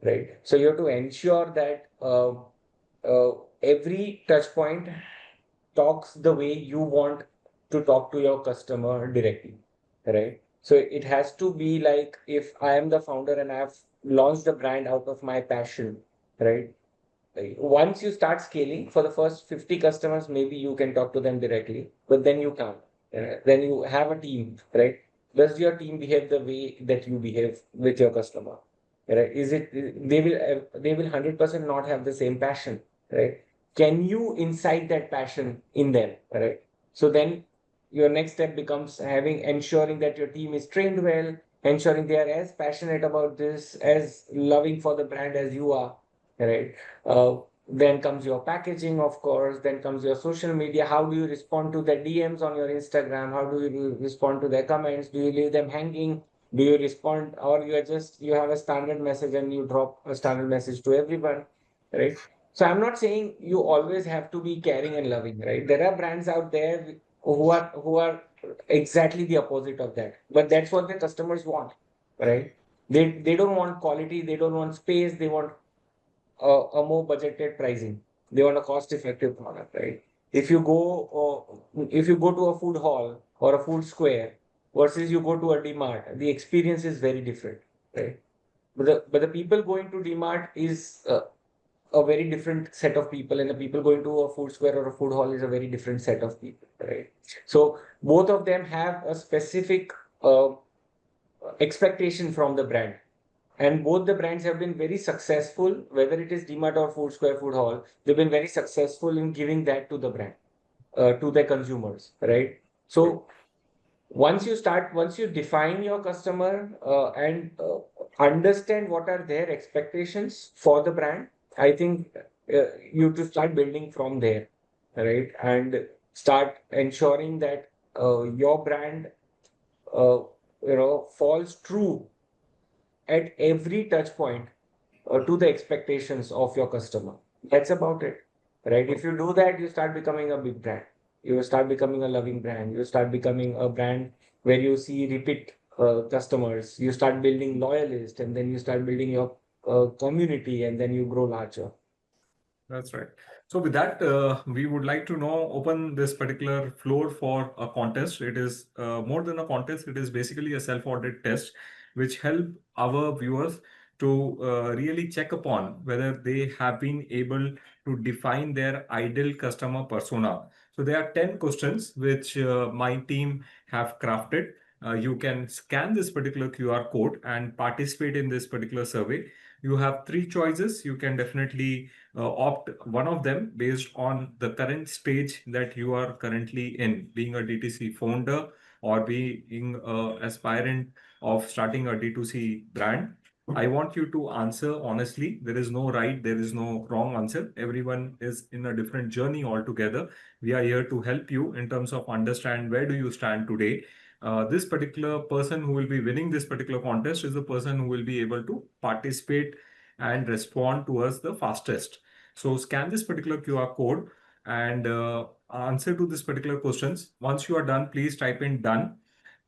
right? So you have to ensure that uh, every touch point talks the way you want to talk to your customer directly, right? So it has to be like, if I am the founder and I have launched a brand out of my passion, right? Once you start scaling, for the first 50 customers, maybe you can talk to them directly, but then you can't. Then you have a team, right? Does your team behave the way that you behave with your customer? Right? Is it they will 100% not have the same passion, right? Can you incite that passion in them, right? So then your next step becomes having ensuring that your team is trained well, ensuring they are as passionate about this, as loving for the brand as you are, right? Then comes your packaging, of course. Then comes your social media. How do you respond to the DMs on your Instagram? How do you respond to their comments? Do you leave them hanging? Do you respond, or you have a standard message and you drop a standard message to everyone, right? So I'm not saying you always have to be caring and loving, right? There are brands out there who are exactly the opposite of that, but that's what the customers want, right? They don't want quality, they don't want space, they want a more budgeted pricing. They want a cost-effective product, right? If you go to a food hall or a food square versus you go to a DMart, the experience is very different, right? But the people going to DMart is a very different set of people, and the people going to a food square or a food hall is a very different set of people, right? So both of them have a specific expectation from the brand, and both the brands have been very successful, whether it is DMart or Food Square Food Hall. They've been very successful in giving that to the brand, to their consumers, right? So once you define your customer and understand what are their expectations for the brand, I think you to start building from there, right? And start ensuring that your brand, uh, falls true at every touch point to the expectations of your customer. That's about it, right? If you do that, you start becoming a big brand. You start becoming a loving brand. You start becoming a brand where you see repeat customers. You start building loyalists, and then you start building your community, and then you grow larger. That's right. So with that, we would like to know open this particular floor for a contest. It is more than a contest. It is basically a self-audit test, which help our viewers to really check upon whether they have been able to define their ideal customer persona. So there are 10 questions which my team have crafted. You can scan this particular QR code and participate in this particular survey. You have three choices. You can definitely opt one of them based on the current stage that you are currently in, being a DTC founder or being an aspirant of starting a D2C brand. I want you to answer honestly. There is no right, there is no wrong answer. Everyone is in a different journey altogether. We are here to help you in terms of understand where do you stand today. This particular person who will be winning this particular contest is the person who will be able to participate and respond to us the fastest. So scan this particular QR code and answer to this particular questions. Once you are done, please type in done,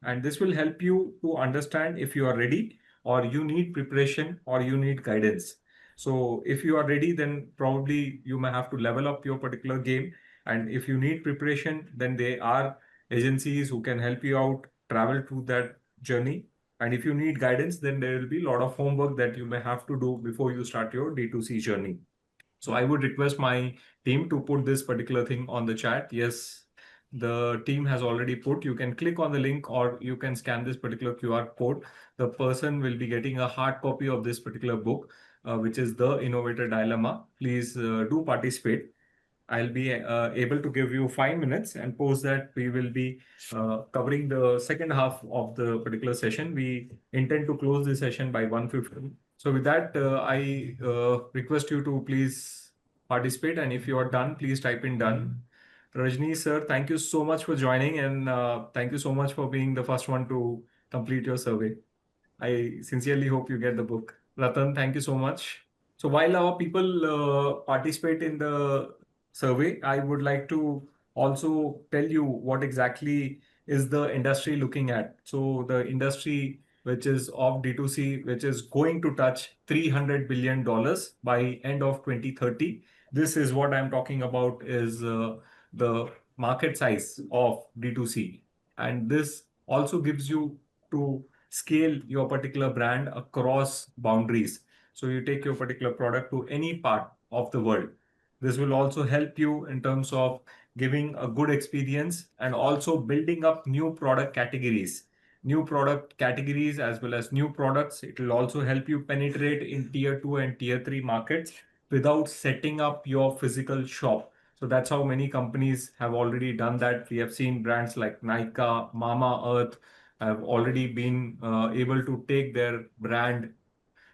and this will help you to understand if you are ready or you need preparation or you need guidance. So if you are ready, then probably you may have to level up your particular game. And if you need preparation, then there are agencies who can help you out travel through that journey. And if you need guidance, then there will be a lot of homework that you may have to do before you start your D2C journey. So I would request my team to put this particular thing on the chat. Yes, the team has already put. You can click on the link or you can scan this particular QR code. The person will be getting a hard copy of this particular book, which is The Innovator Dilemma. Please do participate. I'll be able to give you 5 minutes, and post that we will be covering the second half of the particular session. We intend to close the session by 1:50. So with that, I request you to please participate, and if you are done, please type in done. Rajni sir, thank you so much for joining, and thank you so much for being the first one to complete your survey. I sincerely hope you get the book. Ratan, thank you so much. So while our people participate in the survey, I would like to also tell you what exactly is the industry looking at. So the industry which is of D2C, which is going to touch $300 billion by end of 2030. This is what I'm talking about, is the market size of D2C. And this also gives you to scale your particular brand across boundaries. So you take your particular product to any part of the world. This will also help you in terms of giving a good experience and also building up new product categories. New product categories as well as new products. It will also help you penetrate in tier 2 and tier 3 markets without setting up your physical shop. So that's how many companies have already done that. We have seen brands like Nykaa, Mama Earth have already been able to take their brand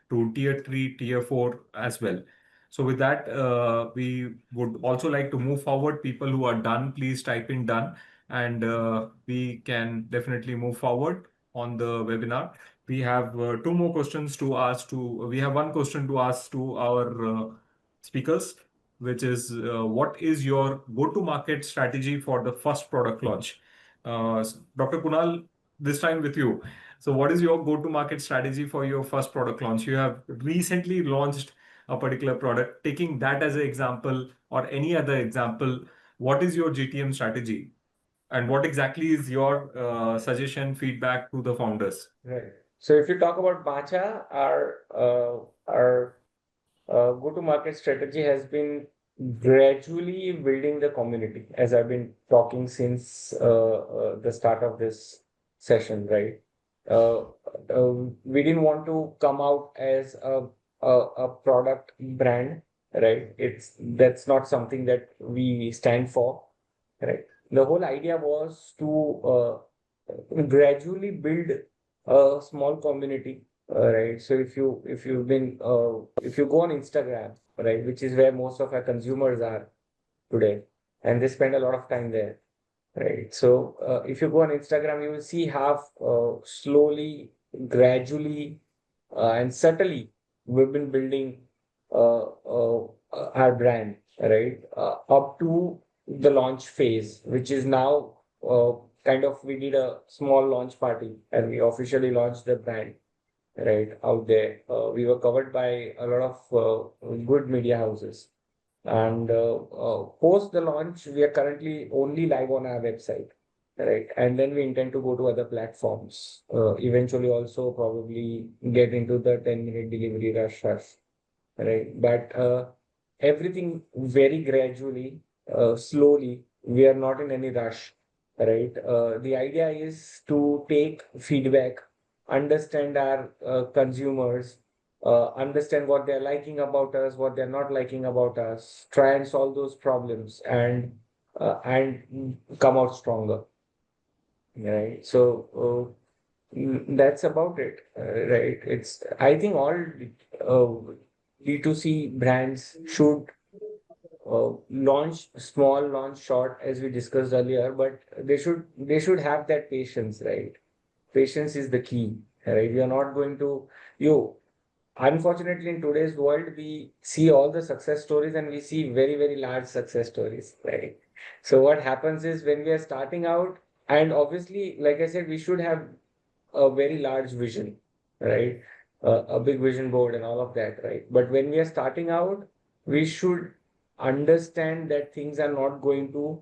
to tier 3, tier 4 as well. So with that, we would also like to move forward. People who are done, please type in done, and we can definitely move forward on the webinar. We have two more questions to ask to, we have one question to ask to our speakers, which is what is your go-to-market strategy for the first product launch? Dr. Kunal, this time with you. So what is your go-to-market strategy for your first product launch? You have recently launched a particular product. Taking that as an example or any other example, what is your GTM strategy? And what exactly is your suggestion, feedback to the founders? Right. So if you talk about matcha, our go-to-market strategy has been gradually building the community, as I've been talking since the start of this session, right? Uh, we didn't want to come out as a product brand, right? That's not something that we stand for, right? The whole idea was to gradually build a small community, right? So if you've been if you go on Instagram, right, which is where most of our consumers are today, and they spend a lot of time there, right? So if you go on Instagram, you will see how slowly, gradually, and subtly we've been building our brand, right, up to the launch phase, which is now kind of, we did a small launch party and we officially launched the brand right out there. We were covered by a lot of good media houses. And post the launch, we are currently only live on our website, right? And then we intend to go to other platforms. Eventually, also probably get into the 10-minute delivery rush, right? But everything very gradually, slowly. We are not in any rush, right? The idea is to take feedback, understand our consumers, understand what they're liking about us, what they're not liking about us, try and solve those problems, and come out stronger, right? So that's about it, right? It's, I think all D2C brands should launch small, launch short, as we discussed earlier, but they should have that patience, right? Patience is the key, right? You're not going to, you unfortunately, in today's world, we see all the success stories and we see very, very large success stories, right? So what happens is when we are starting out, and obviously, like I said, we should have a very large vision, right? A big vision board and all of that, right? But when we are starting out, we should understand that things are not going to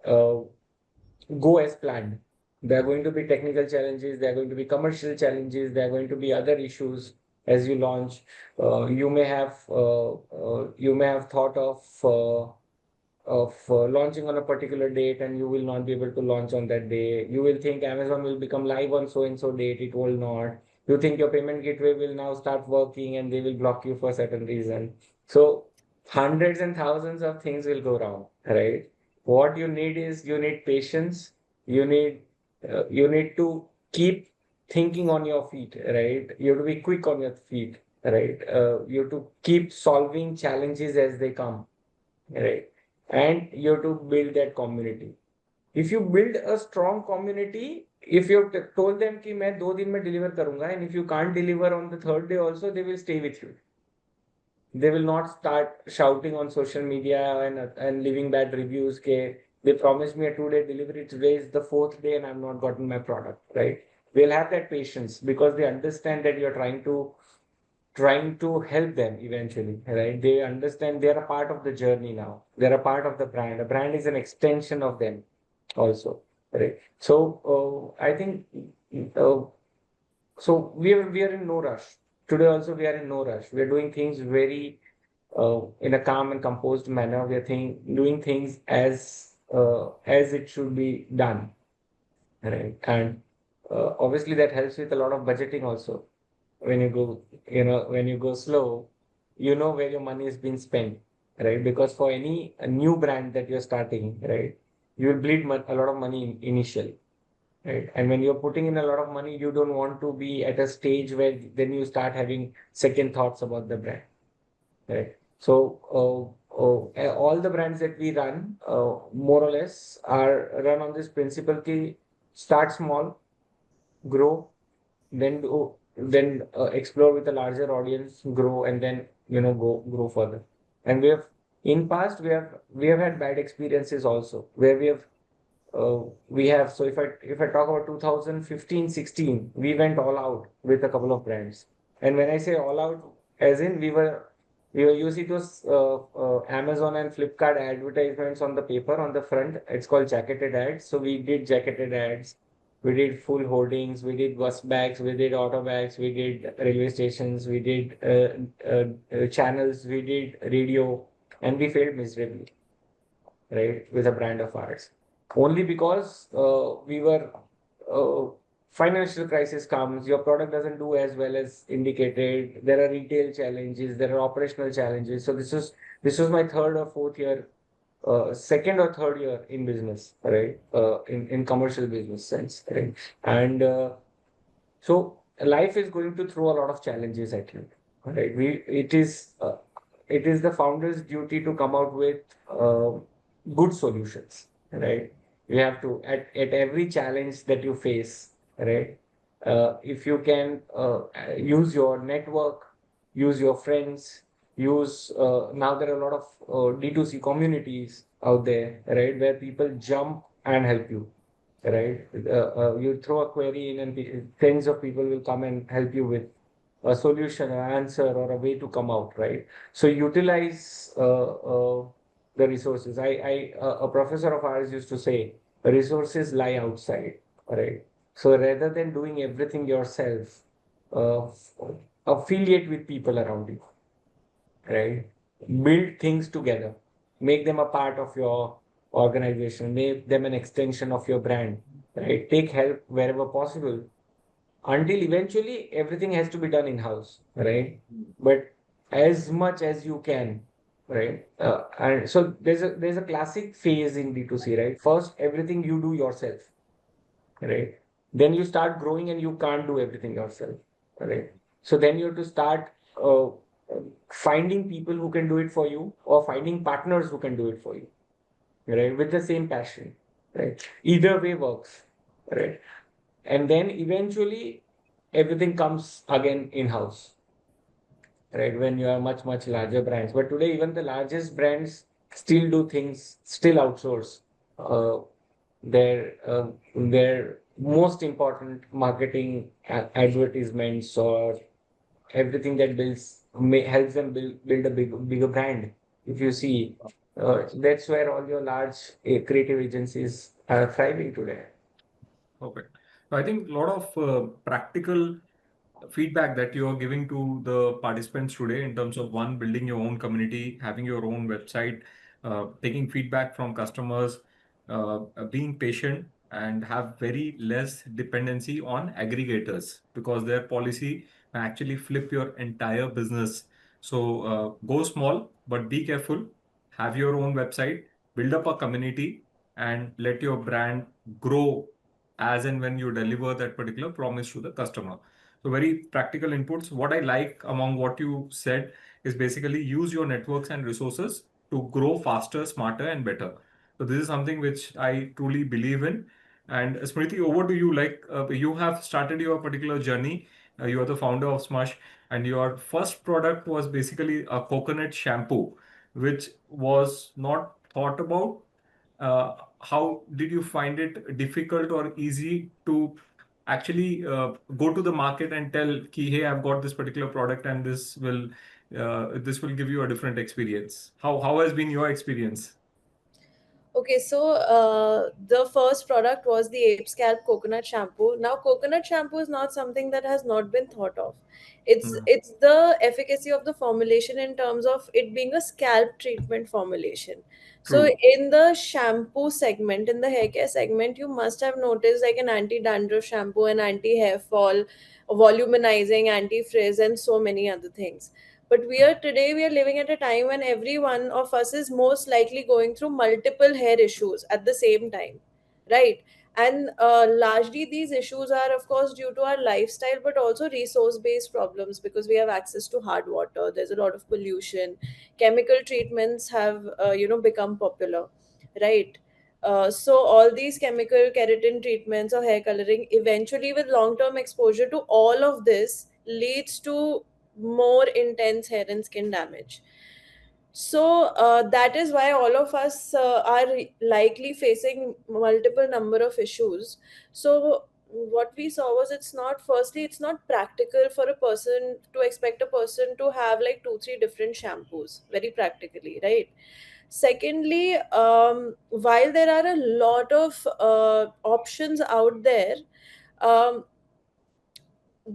uh, go as planned. There are going to be technical challenges, there are going to be commercial challenges, there are going to be other issues as you launch. You may have thought of launching on a particular date and you will not be able to launch on that day. You will think Amazon will become live on so and so date, it will not. You think your payment gateway will now start working and they will block you for a certain reason. So hundreds and thousands of things will go wrong, right? What you need is you need patience. You need to keep thinking on your feet, right? You have to be quick on your feet, right? You have to keep solving challenges as they come, right? And you have to build that community. If you build a strong community, if you have told them कि मैं 2 दिन में deliver करूंगा, and if you can't deliver on the third day also, they will stay with you. They will not start shouting on social media and leaving bad reviews. They promised me a 2-day delivery. Today is the fourth day and I've not gotten my product, right? They'll have that patience because they understand that you're trying to help them eventually, right? They understand they're a part of the journey now. They're a part of the brand. A brand is an extension of them also, right? So I think uh, so we are in no rush. Today also we are in no rush. We are doing things very in a calm and composed manner. We are doing things as it should be done, right? And obviously that helps with a lot of budgeting also. When you go slow, you know where your money is being spent, right? Because for any a new brand that you're starting, right, you will bleed a lot of money initially, right? And when you're putting in a lot of money, you don't want to be at a stage where then you start having second thoughts about the brand, right? So all the brands that we run, more or less, are run on this principle: ki start small, grow, then explore with a larger audience, grow, and then grow further. And in past we have had bad experiences also where we have so if I talk about 2015-16, we went all out with a couple of brands. And when I say all out, as in you see those Amazon and Flipkart advertisements on the paper on the front. It's called jacketed ads. So we did jacketed ads. We did full hoardings. We did bus bags. We did auto bags. We did railway stations. We did channels. We did radio, and we failed miserably, right, with a brand of ours. Only because we were financial crisis comes, your product doesn't do as well as indicated. There are retail challenges, there are operational challenges. So this was my third or fourth year, second or third year in business, right? In commercial business sense, right? And so life is going to throw a lot of challenges at you, right? It is the founder's duty to come out with good solutions, right? You have to at every challenge that you face, right? If you can use your network, use your friends, use now there are a lot of D2C communities out there, right, where people jump and help you, right? You throw a query in and tens of people will come and help you with a solution, an answer, or a way to come out, right? So utilize the resources. A professor of ours used to say, resources lie outside, right? So rather than doing everything yourself, uh, affiliate with people around you, right? Build things together, make them a part of your organization, make them an extension of your brand, right? Take help wherever possible until eventually everything has to be done in house, right? But as much as you can, right? And so there's a classic phase in D2C, right? First, everything you do yourself, right? Then you start growing and you can't do everything yourself, right? So then you have to start finding people who can do it for you or finding partners who can do it for you, right? With the same passion, right? Either way works, right? And then eventually everything comes again in house, right? When you are much larger brands. But today, even the largest brands still do things, still outsource uh, their most important marketing advertisements or everything that helps them build a bigger brand. If you see, that's where all your large creative agencies are thriving today. Perfect. So I think a lot of practical feedback that you are giving to the participants today in terms of one, building your own community, having your own website, taking feedback from customers, being patient, and have very less dependency on aggregators because their policy may actually flip your entire business. So go small, but be careful. Have your own website, build up a community, and let your brand grow as and when you deliver that particular promise to the customer. So very practical inputs. What I like among what you said is basically use your networks and resources to grow faster, smarter, and better. So this is something which I truly believe in. And Smriti, over to you. Like you have started your particular journey. You are the founder of Smush, and your first product was basically a coconut shampoo, which was not thought about. How did you find it difficult or easy to actually go to the market and tell ki, hey, I've got this particular product and this will give you a different experience? How has been your experience? Okay, so the first product was the Ape Scalp coconut shampoo. Now, coconut shampoo is not something that has not been thought of. Hmm. It's the efficacy of the formulation in terms of it being a scalp treatment formulation. So, True. in the shampoo segment, in the hair care segment, you must have noticed like an anti-dandruff shampoo, an anti-hair fall, voluminizing, anti-frizz, and so many other things. But we are living at a time when every one of us is most likely going through multiple hair issues at the same time, right? And largely these issues are of course due to our lifestyle, but also resource based problems, because we have access to hard water, there's a lot of pollution, chemical treatments have become popular, right? So all these chemical keratin treatments or hair coloring, eventually with long term exposure to all of this, leads to more intense hair and skin damage. So that is why all of us are likely facing multiple number of issues. So what we saw was, it's not practical for a person to expect a person to have like two three different shampoos very practically, right? Secondly, while there are a lot of options out there, um,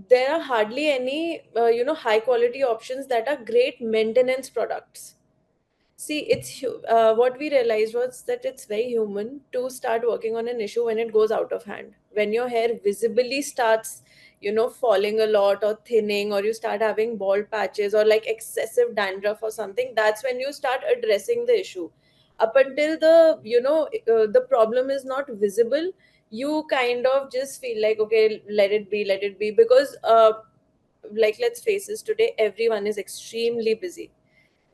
there are hardly any high quality options that are great maintenance products. See, what we realized was that it's very human to start working on an issue when it goes out of hand. When your hair visibly starts, falling a lot or thinning, or you start having bald patches or like excessive dandruff or something, that's when you start addressing the issue. Up until the problem is not visible, you kind of just feel like, okay, let it be, because like let's face this, today everyone is extremely busy,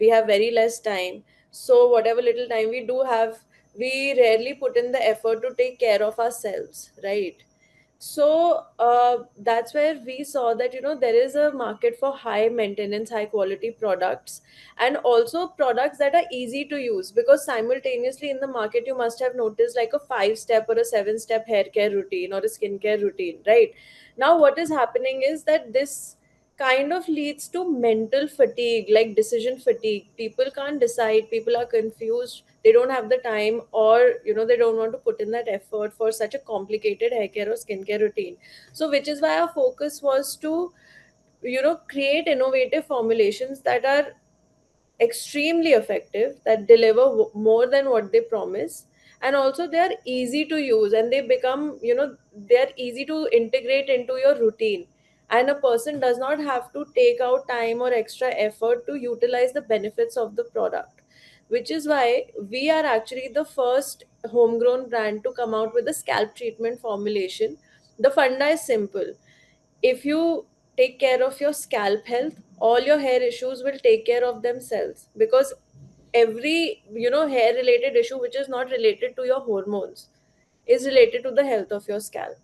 we have very less time. So whatever little time we do have, we rarely put in the effort to take care of ourselves, right? So that's where we saw that there is a market for high maintenance, high quality products, and also products that are easy to use, because simultaneously in the market you must have noticed like a 5 step or a 7 step hair care routine or a skincare routine, right? Now what is happening is that this kind of leads to mental fatigue, like decision fatigue. People can't decide, people are confused, they don't have the time, or they don't want to put in that effort for such a complicated hair care or skincare routine. So which is why our focus was to create innovative formulations that are extremely effective, that deliver more than what they promise, and also they are easy to use, and they become they are easy to integrate into your routine, and a person does not have to take out time or extra effort to utilize the benefits of the product. Which is why we are actually the first homegrown brand to come out with a scalp treatment formulation. The funda is simple: if you take care of your scalp health, all your hair issues will take care of themselves, because every hair related issue which is not related to your hormones is related to the health of your scalp.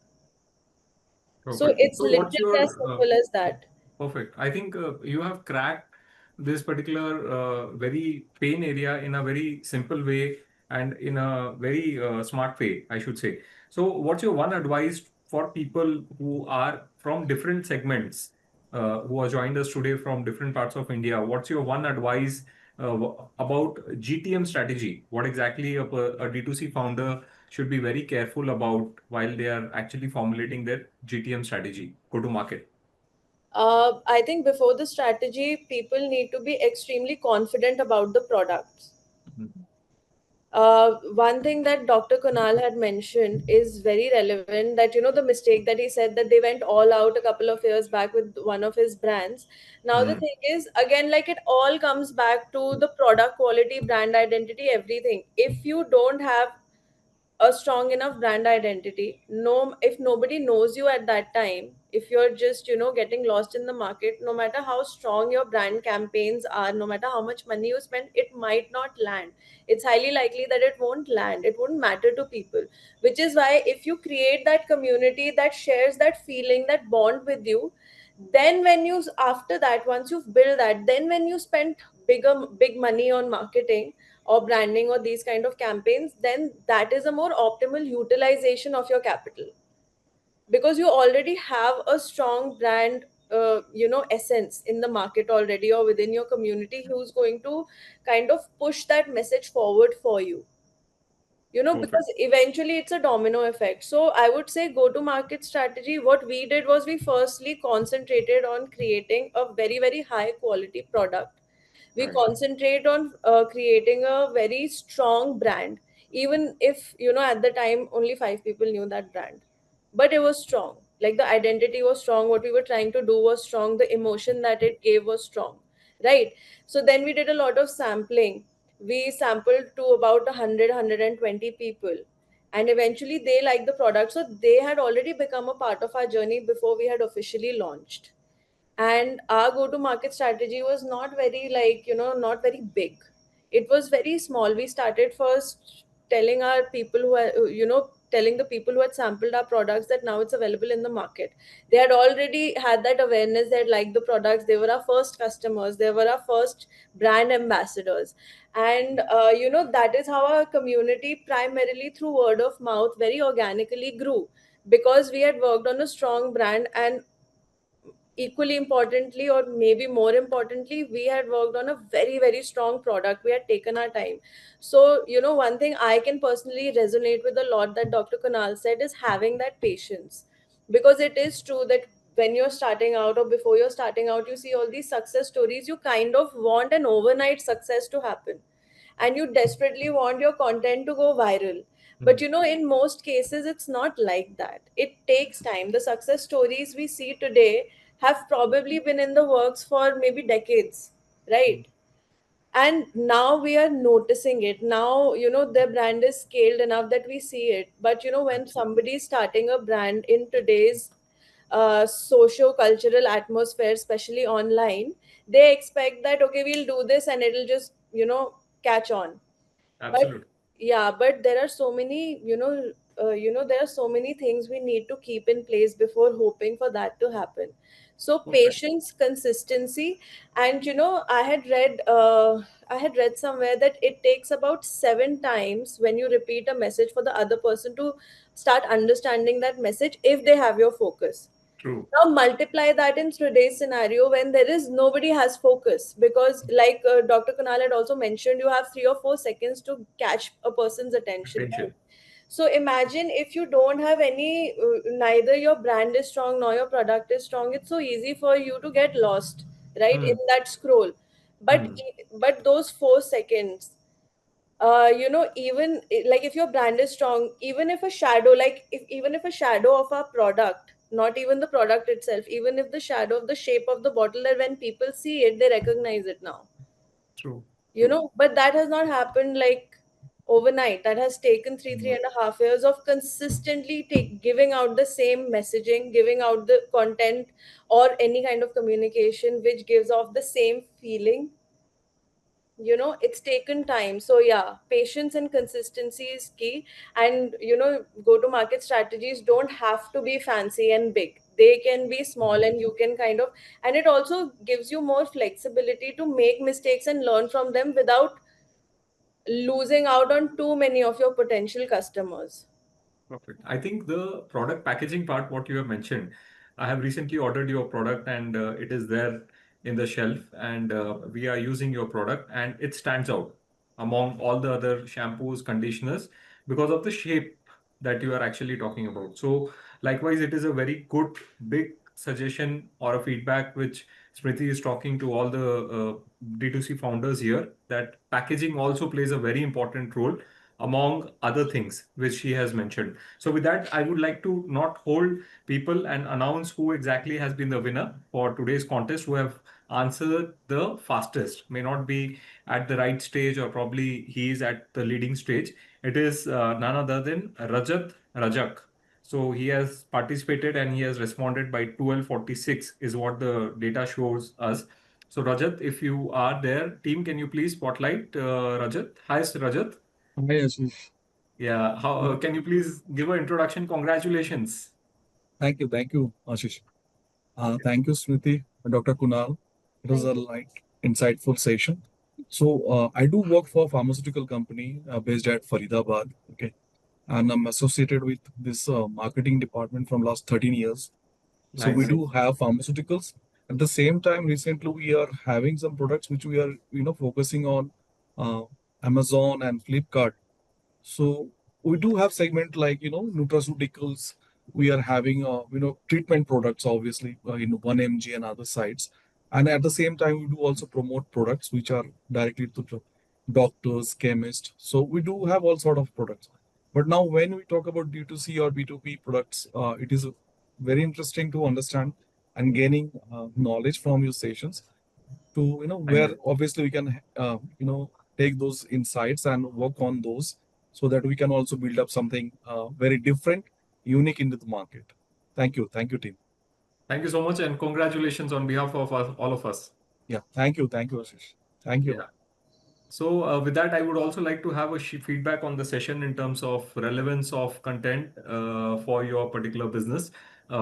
So Perfect. it's So what's literally as your simple as that. Perfect. I think you have cracked this particular very pain area in a very simple way and in a very smart way, I should say. So, what's your one advice for people who are from different segments, who are joined us today from different parts of India? What's your one advice about GTM strategy? What exactly a D2C founder should be very careful about while they are actually formulating their GTM strategy, go to market? I think before the strategy, people need to be extremely confident about the products. Mhm. One thing that Dr. Kunal had mentioned is very relevant, that the mistake that he said, that they went all out a couple of years back with one of his brands. Now the Mhm. thing is, again, like, it all comes back to the product quality, brand identity, everything. If you don't have a strong enough brand identity, no, if nobody knows you at that time, if you're just getting lost in the market, no matter how strong your brand campaigns are, no matter how much money you spend, it might not land. It's highly likely that it won't land, it won't matter to people. Which is why, if you create that community that shares that feeling, that bond with you, then when you, after that, once you've built that, then when you spend big money on marketing or branding or these kind of campaigns, then that is a more optimal utilization of your capital, because you already have a strong brand, essence in the market already, or within your community, who's going to kind of push that message forward for you. Perfect. Because eventually it's a domino effect. So I would say, go to market strategy, what we did was, we firstly concentrated on creating a very very high quality product. We Right. concentrate on creating a very strong brand, even if at the time only 5 people knew that brand, but it was strong. Like, the identity was strong, what we were trying to do was strong, the emotion that it gave was strong, right? So then we did a lot of sampling. We sampled to about 100 people, and eventually they liked the product, so they had already become a part of our journey before we had officially launched. And our go to market strategy was not very, like, not very big. It was very small. We started first telling our people who are, telling the people who had sampled our products that now it's available in the market. They had already had that awareness, that liked the products, they were our first customers, they were our first brand ambassadors. And that is how our community, primarily through word of mouth, very organically grew, because we had worked on a strong brand. And equally importantly, or maybe more importantly, we had worked on a very very strong product. We had taken our time. So one thing I can personally resonate with a lot, that Dr. Kunal said, is having that patience. Because it is true that when you're starting out, or before you're starting out, you see all these success stories, you kind of want an overnight success to happen, and you desperately want your content to go viral. But Mm. in most cases, it's not like that. It takes time. The success stories we see today have probably been in the works for maybe decades, right? And now we are noticing it. Now their brand is scaled enough that we see it. But when Absolutely. somebody is starting a brand in today's socio-cultural atmosphere, especially online, they expect that, okay, we'll do this and it'll just catch on. But Absolutely. yeah, but there are so many, there are so many things we need to keep in place before hoping for that to happen. So Perfect. patience, consistency. And I had read somewhere that it takes about 7 times when you repeat a message for the other person to start understanding that message, if they have your focus. True. Now multiply that in today's scenario, when there is nobody has focus, because like Dr. Kunal had also mentioned, you have 3 or 4 seconds to catch a person's attention, right? Attention. So imagine if you don't have any, neither your brand is strong nor your product is strong, it's so easy for you to get lost, right, in Mm. that scroll. But Mm. but those 4 seconds, even like, if your brand is strong, even if a shadow, like, if even if a shadow of our product, not even the product itself, even if the shadow of the shape of the bottle, that when people see it, they recognize it now. True. True. But that has not happened like overnight. That has taken three Mm. and a half years of consistently giving out the same messaging, giving out the content, or any kind of communication which gives off the same feeling. It's taken time. So yeah, patience and consistency is key. And go to market strategies don't have to be fancy and big. they can be small, and you can kind of, and it also gives you more flexibility to make mistakes and learn from them without losing out on too many of your potential customers. Perfect. I think the product packaging part, what you have mentioned, I have recently ordered your product and it is there in the shelf, and we are using your product and it stands out among all the other shampoos, conditioners because of the shape that you are actually talking about. So likewise, it is a very good big suggestion or a feedback which Smriti is talking to all the D2C founders here, that packaging also plays a very important role among other things which she has mentioned. So with that, I would like to not hold people and announce who exactly has been the winner for today's contest, who have answered the fastest. May not be at the right stage, or probably he is at the leading stage. It is none other than Rajak. So he has participated and he has responded by 12:46 is what the data shows us. So Rajat, if you are there, team, can you please spotlight Rajat? Hi, Rajat. Hi, Ashish. Yeah, how can you please give an introduction? Congratulations. Thank you, Ashish. Thank you, Smriti, Dr. Kunal. It was Thank a you. light, insightful session. So, I do work for a pharmaceutical company based at Faridabad. Okay, and I'm associated with this marketing department from last 13 years. So we Nice. do have pharmaceuticals. At the same time, recently we are having some products which we are, focusing on uh, Amazon and Flipkart. So we do have segment like nutraceuticals. We are having treatment products obviously in 1 mg and other sites, and at the same time we do also promote products which are directly to doctors, chemists. So we do have all sort of products. But now when we talk about D2C or B2B products, it is very interesting to understand and gaining knowledge from your sessions to Thank where you. obviously we can take those insights and work on those so that we can also build up something very different, unique into the market. Thank you, team. Thank you so much, and congratulations on behalf of us, all of us. Yeah, thank you, Ashish. Thank you. Yeah. So with that, I would also like to have a feedback on the session in terms of relevance of content for your particular business.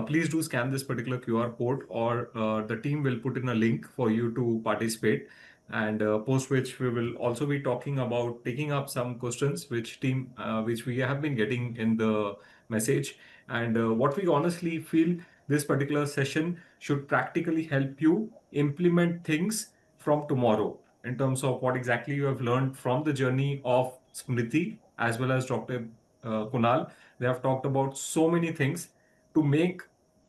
Please do scan this particular QR code, or the team will put in a link for you to participate. And post which we will also be talking about taking up some questions which we have been getting in the message. And what we honestly feel, this particular session should practically help you implement things from tomorrow in terms of what exactly you have learned from the journey of Smriti as well as Dr. Kunal. They have talked about so many things to make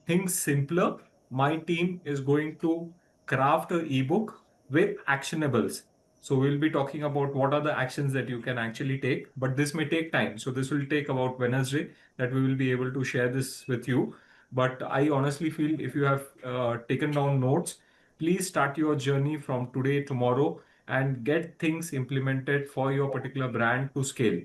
things simpler. My team is going to craft an ebook with actionables. So we'll be talking about what are the actions that you can actually take, but this may take time. So this will take about Wednesday that we will be able to share this with you. But I honestly feel if you have taken down notes, please start your journey from today, tomorrow, and get things implemented for your particular brand to scale.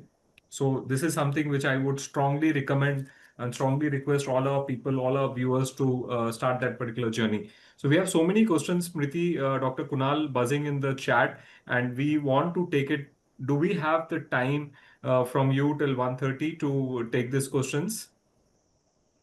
So this is something which I would strongly recommend and strongly request all our people, all our viewers to start that particular journey. So we have so many questions, Smriti, Dr. Kunal buzzing in the chat, and we want to take it. Do we have the time from you till 1:30 to take these questions?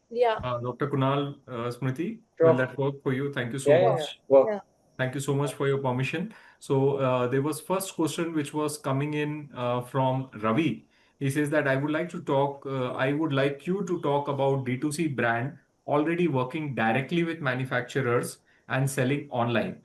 Yeah. Dr. Kunal, Smriti, will Sure. that work for you? Thank you so Yeah, yeah, Yeah. yeah. much. Work. Yeah. Thank you so much for your permission. So there was first question which was coming in from Ravi. He says that I would like to talk, I would like you to talk about D2C brand already working directly with manufacturers and selling online,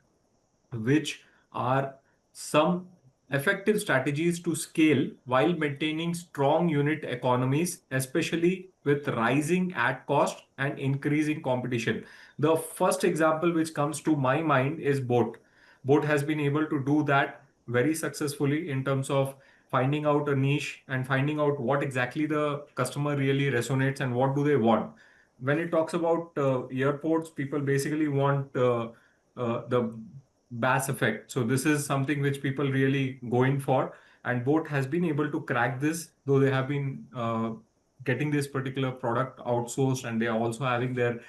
which are some effective strategies to scale while maintaining strong unit economies, especially with rising ad cost and increasing competition. The first example which comes to my mind is Boat. Boat has been able to do that very successfully in terms of finding out a niche and finding out what exactly the customer really resonates and what do they want. When it talks about airports, people basically want the bass effect. So this is something which people really go in for, and Boat has been able to crack this, though they have been getting this particular product outsourced, and they are also having their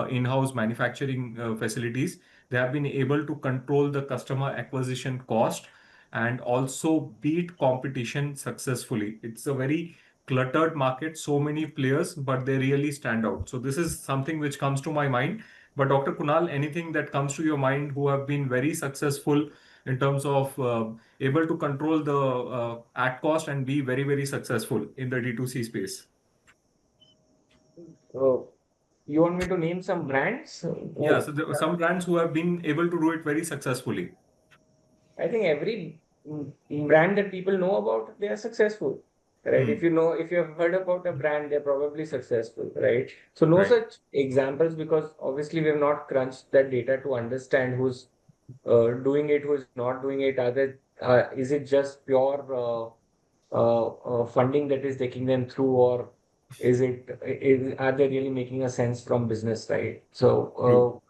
in-house manufacturing facilities. They have been able to control the customer acquisition cost and also beat competition successfully. It's a very cluttered market, so many players, but they really stand out. So this is something which comes to my mind. But Dr. Kunal, anything that comes to your mind who have been very successful in terms of able to control the ad cost and be very, very successful in the D2C space? So you want me to name some brands? Yeah, Oh, so there are some brands who have been able to do it very successfully. I think every brand that people know about, they are successful, right? Hmm. If you have heard about a brand, they're probably successful, right? So no Right. such examples because obviously we have not crunched that data to understand who's doing it, who's not doing it. Is it just pure funding that is taking them through, or are they really making a sense from business, right? True. So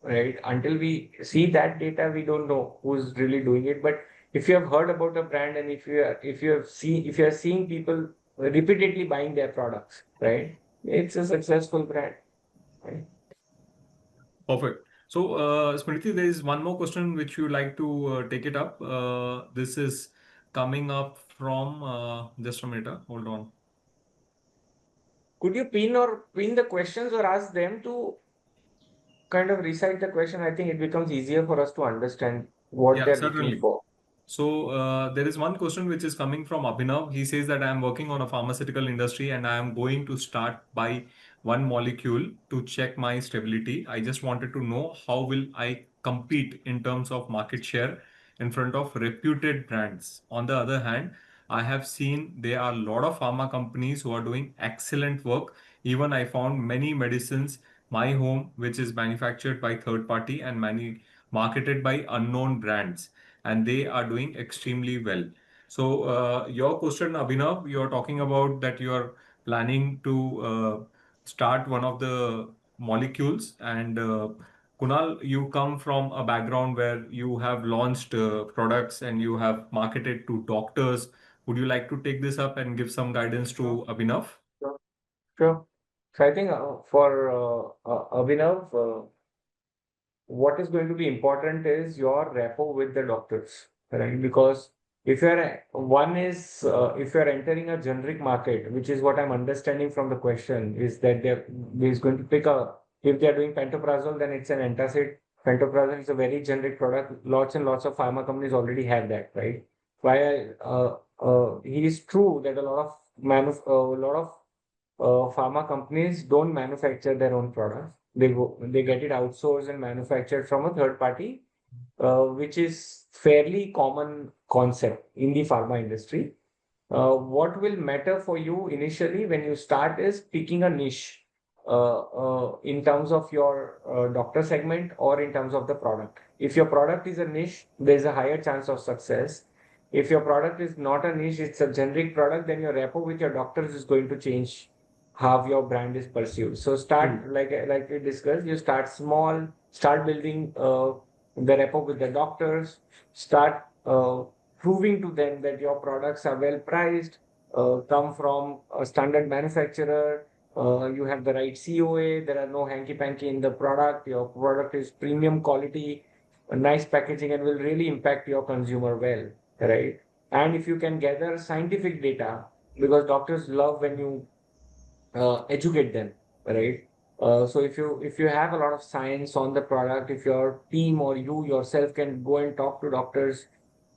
right? Until we see that data, we don't know who's really doing it. But if you have heard about a brand and if you are seeing people repeatedly buying their products, right? It's a successful brand, right? Perfect. So, Smriti, there is one more question which you like to take it up. This is coming up from just a minute. Hold on. Could you pin the questions or ask them to kind of recite the question? I think it becomes easier for us to understand what Yeah, they're looking certainly. for. So there is one question which is coming from Abhinav. He says that I am working on a pharmaceutical industry and I am going to start by one molecule to check my stability. I just wanted to know how will I compete in terms of market share in front of reputed brands. On the other hand, I have seen there are a lot of pharma companies who are doing excellent work. Even I found many medicines, my home, which is manufactured by third party and many marketed by unknown brands, and they are doing extremely well. So, your question, Abhinav, you're talking about that you are planning to start one of the molecules. And Kunal, you come from a background where you have launched products and you have marketed to doctors. Would you like to take this up and give some guidance Sure, to Abhinav? sure, sure. So I think for Abhinav, what is going to be important is your rapport with the doctors, right? Because if you're entering a generic market, which is what I'm understanding from the question, is that they're going to pick a if they're doing pantoprazole, then it's an antacid. Pantoprazole is a very generic product. Lots and lots of pharma companies already have that, right? While it is true that a lot of pharma companies don't manufacture their own products. They get it outsourced and manufactured from a third party, which is fairly common concept in the pharma industry. What will matter for you initially when you start is picking a niche in terms of your doctor segment or in terms of the product. If your product is a niche, there's a higher chance of success. If your product is not a niche, it's a generic product, then your rapport with your doctors is going to change how your brand is perceived. So True. start like we discussed, you start small, start building the rapport with the doctors, start proving to them that your products are well priced, come from a standard manufacturer, you have the right COA, there are no hanky panky in the product, your product is premium quality, a nice packaging, and will really impact your consumer well, right? And if you can gather scientific data, because doctors love when you educate them, right? So if you have a lot of science on the product, if your team or you yourself can go and talk to doctors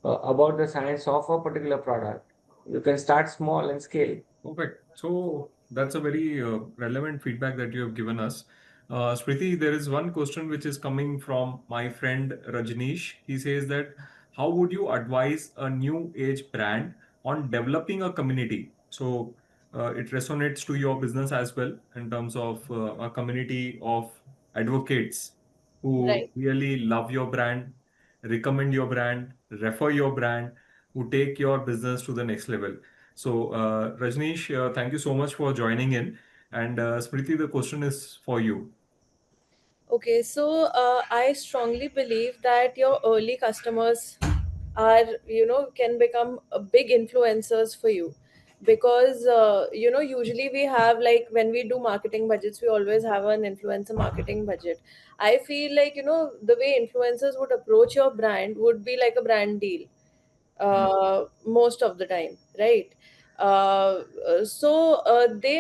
about the science of a particular product, you can start small and scale. Perfect. So that's a very relevant feedback that you have given us. Smriti, there is one question which is coming from my friend Rajneesh. He says that how would you advise a new age brand on developing a community? So it resonates to your business as well in terms of a community of advocates who Right. really love your brand, recommend your brand, refer your brand, who take your business to the next level. So, Rajneesh, thank you so much for joining in. And Smriti, the question is for you. Okay, so I strongly believe that your early customers are, can become big influencers for you, because usually we have, like, when we do marketing budgets, we always have an influencer marketing budget. I feel like, the way influencers would approach your brand would be like a brand deal, most of the time, right? They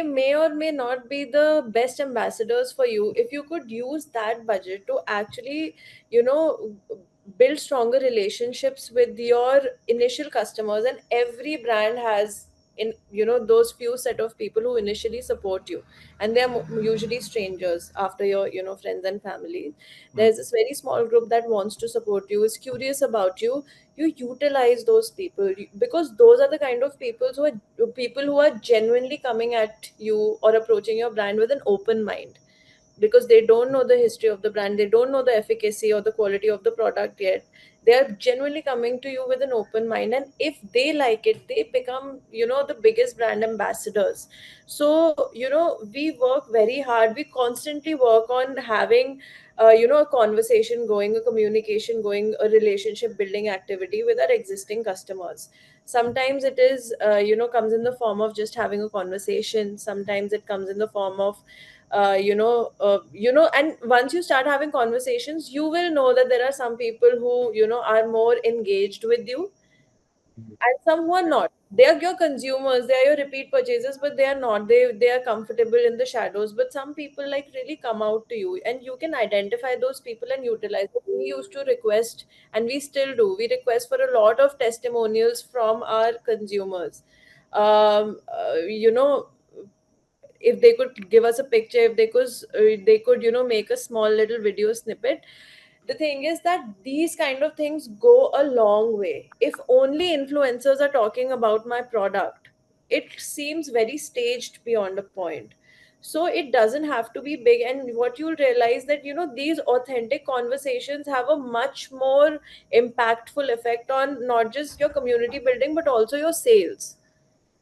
may or may not be the best ambassadors for you. If you could use that budget to actually, you know, build stronger relationships with your initial customers, and every brand has, in those few set of people who initially support you, and they're usually strangers after your friends and family. Mm. There's this very small group that wants to support you, is curious about you. You utilize those people, because those are the kind of people who are genuinely coming at you or approaching your brand with an open mind, because they don't know the history of the brand, they don't know the efficacy or the quality of the product yet. They are genuinely coming to you with an open mind, and if they like it, they become the biggest brand ambassadors. So we work very hard, we constantly work on having a conversation going, a communication going, a relationship building activity with our existing customers. Sometimes it is comes in the form of just having a conversation, sometimes it comes in the form of and once you start having conversations, you will know that there are some people who are more engaged with you, and some who are not. They are your consumers, they are your repeat purchasers, but they are not, they are comfortable in the shadows. But some people like really come out to you, and you can identify those people and utilize them. We used to request, and we still do, we request for a lot of testimonials from our consumers. You know if they could give us a picture, if they could make a small little video snippet. The thing is that these kind of things go a long way. If only influencers are talking about my product, it seems very staged beyond a point. So it doesn't have to be big, and what you'll realize that these authentic conversations have a much more impactful effect on not just your community building but also your sales.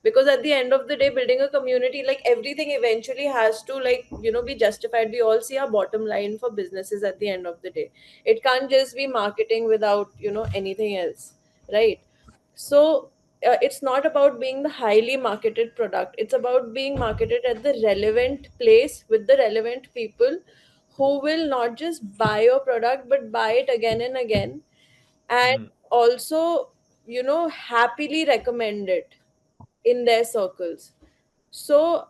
Because at the end of the day, building a community, like, everything eventually has to, like, be justified. We all see our bottom line for businesses at the end of the day. It can't just be marketing without anything else, right? So it's not about being the highly marketed product, it's about being marketed at the relevant place with the relevant people, who will not just buy your product but buy it again and again, and Mm. also happily recommend it in their circles. So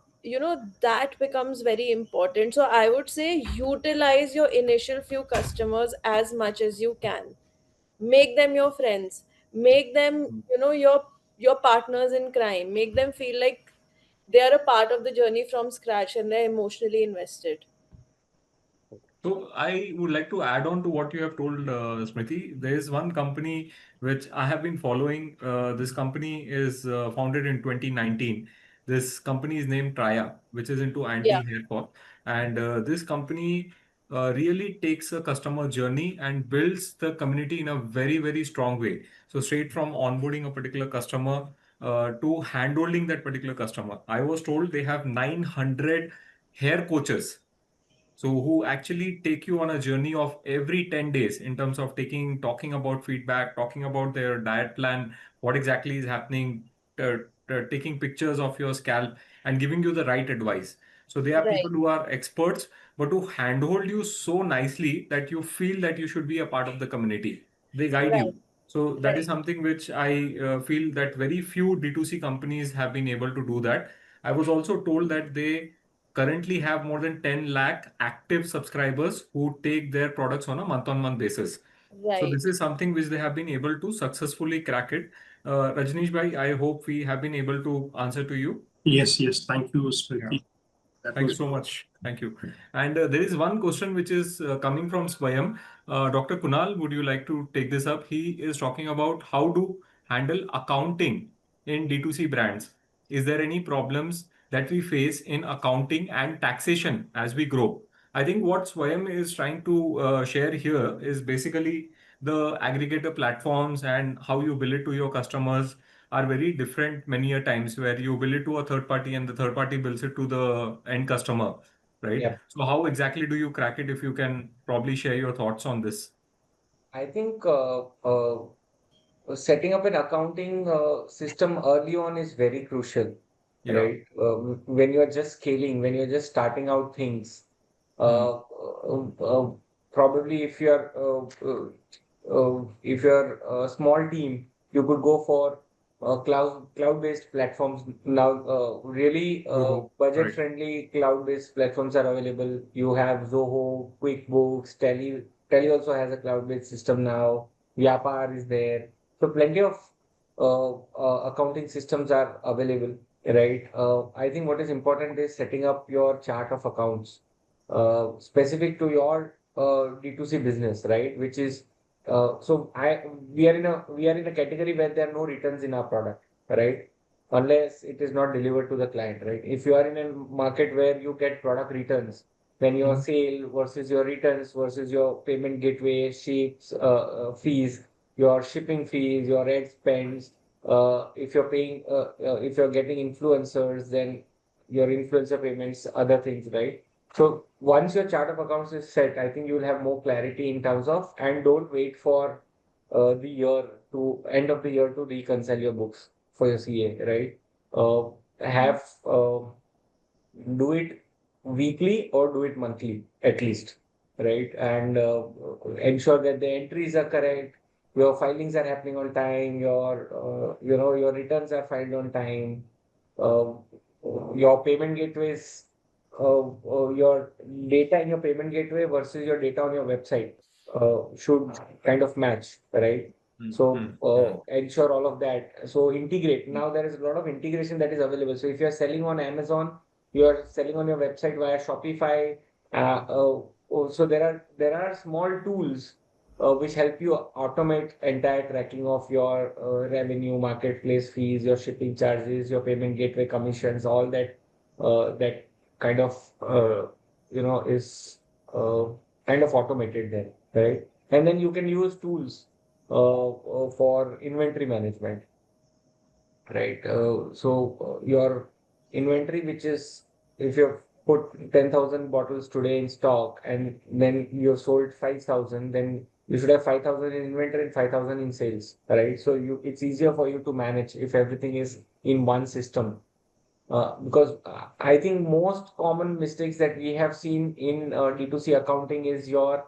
that becomes very important. So I would say utilize your initial few customers as much as you can. Make them your friends, make them your partners in crime, make them feel like they are a part of the journey from scratch and they're emotionally invested. So I would like to add on to what you have told, Smriti. There is one company which I have been following. This company is founded in 2019. This company is named Traya, which is into Yeah, anti-hair fall. And this company really takes a customer journey and builds the community in a very, very strong way. So straight from onboarding a particular customer to handholding that particular customer. I was told they have 900 hair coaches, so who actually take you on a journey of every 10 days in terms of talking about feedback, talking about their diet plan, what exactly is happening, taking pictures of your scalp and giving you the right advice. So they are people right, who are experts, but who handhold you so nicely that you feel that you should be a part of the community. They guide right, you. So that is right, something which I feel that very few D2C companies have been able to do that. I was also told that they currently have more than 10 lakh active subscribers who take their products on a month-on-month basis. So this right. is something which they have been able to successfully crack it. Rajneesh bhai, I hope we have been able to answer to you. Yes, yes. Thank you, Yeah. Smriti. That Thank you was so much. Thank you. And there is one question which is coming from Swayam. Dr. Kunal, would you like to take this up? He is talking about how to handle accounting in D2C brands. Is there any problems that we face in accounting and taxation as we grow? I think what Swayam is trying to share here is basically the aggregator platforms and how you bill it to your customers are very different many a times, where you bill it to a third party and the third party bills it to the end customer, right? Yeah. So how exactly do you crack it, if you can probably share your thoughts on this? I think setting up an accounting system early on is very crucial, Yeah. right? When you're just scaling, when you're just starting out things, Hmm. probably if you're a small team, you could go for cloud-based platforms now. Really Zoho, right. budget-friendly cloud-based platforms are available. You have Zoho, QuickBooks, Tele also has a cloud-based system now. Vyapar is there. So plenty of accounting systems are available, right? I think what is important is setting up your chart of accounts specific to your D2C business, right? Which is so we are in a category where there are no returns in our product, right? Unless it is not delivered to the client, right? If you are in a market where you get product returns, then your Mhm. sale versus your returns versus your payment gateway sheets fees, your shipping fees, your ad spends. If you're paying, if you're getting influencers, then your influencer payments, other things, right? So once your chart of accounts is set, I think you will have more clarity in terms of, and don't wait for the year to end of the year to reconcile your books for your CA, right? Have do it weekly or do it monthly at least, right? And ensure that the entries are correct, your filings are happening on time, your returns are filed on time, uh, your payment gateways, your data in your payment gateway versus your data on your website should kind of match, right? So ensure all of that. So integrate. Now there is a lot of integration that is available. So if you are selling on Amazon, you are selling on your website via Shopify. So there are small tools which help you automate entire tracking of your revenue, marketplace fees, your shipping charges, your payment gateway commissions, all that kind of is uh, kind of automated there, right? And then you can use tools for inventory management, right? Your inventory, which is if you've put 10,000 bottles today in stock and then you've sold 5,000, then you should have 5,000 in inventory and 5,000 in sales, right? So it's easier for you to manage if everything is in one system. Because I think most common mistakes that we have seen in D2C accounting is your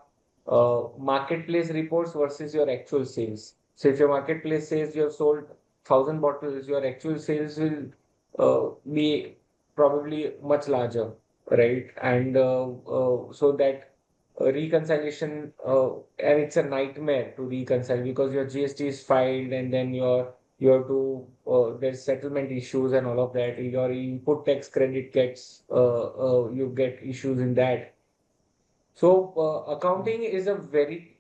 marketplace reports versus your actual sales. So if your marketplace says you have sold 1,000 bottles, your actual sales will be probably much larger, right? And so that reconciliation, and it's a nightmare to reconcile because your GST is filed and then you have to there's settlement issues and all of that. Your input tax credit gets you get issues in that. So accounting is a very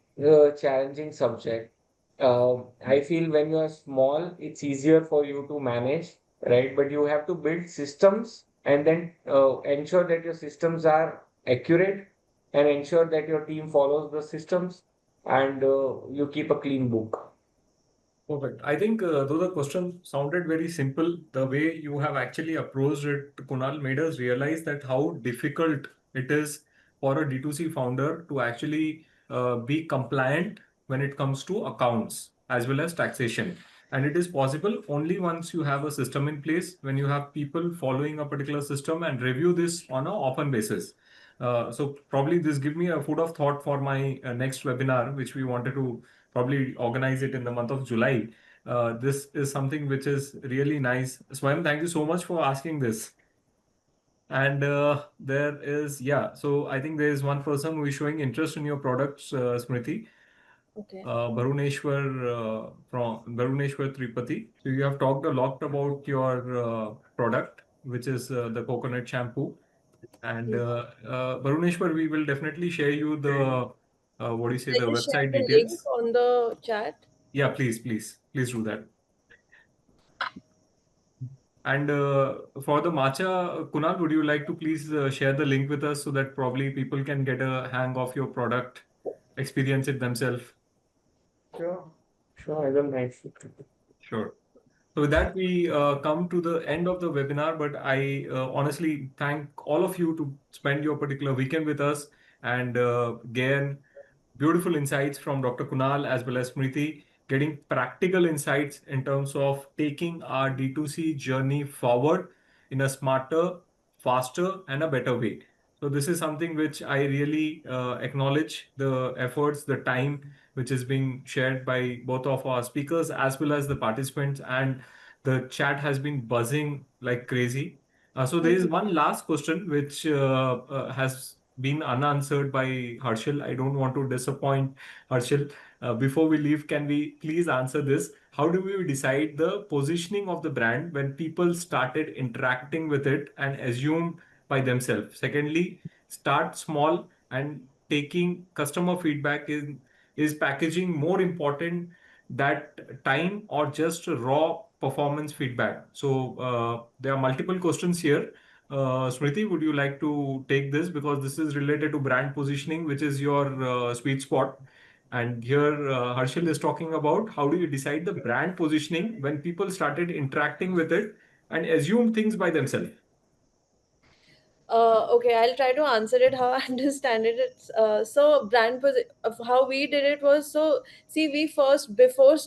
challenging subject. I feel when you are small, it's easier for you to manage, right? But you have to build systems and then ensure that your systems are accurate and ensure that your team follows the systems and you keep a clean book. Perfect. I think though the question sounded very simple, the way you have actually approached it, Kunal, made us realize that how difficult it is for a D2C founder to actually be compliant when it comes to accounts as well as taxation. And it is possible only once you have a system in place, when you have people following a particular system and review this on a often basis. So probably this give me a food of thought for my next webinar, which we wanted to probably organize it in the month of July. This is something which is really nice. Swayam, thank you so much for asking this. And there is, yeah, so I think there is one person who is showing interest in your products, Smriti. Okay. Baruneshwar from Baruneshwar Tripati. So you have talked a lot about your product, which is the coconut shampoo. And Baruneshwar, we will definitely share you the what do you say, Can the you share website the link details. on the chat? Yeah, please do that. And for the matcha, Kunal, would you like to please share the link with us so that probably people can get a hang of your product, experience it themselves? Sure, sure, I don't mind. Sure. So with that, we come to the end of the webinar, but I honestly thank all of you to spend your particular weekend with us and gain beautiful insights from Dr. Kunal as well as Smriti, getting practical insights in terms of taking our D2C journey forward in a smarter, faster, and a better way. So this is something which I really acknowledge the efforts, the time which is being shared by both of our speakers as well as the participants. And The chat has been buzzing like crazy. So there is one last question which has been unanswered by Harshil. I don't want to disappoint Harshil. Before we leave, can we please answer this? How do we decide the positioning of the brand when people started interacting with it and assumed by themselves? Secondly, start small and taking customer feedback is packaging more important that time or just raw performance feedback? So there are multiple questions here. Smriti, would you like to take this because this is related to brand positioning, which is your sweet spot? And here Harshil is talking about how do you decide the brand positioning when people started interacting with it and assume things by themselves? Okay, I'll try to answer it how I understand it. It's of how we did it was, so see, we first, before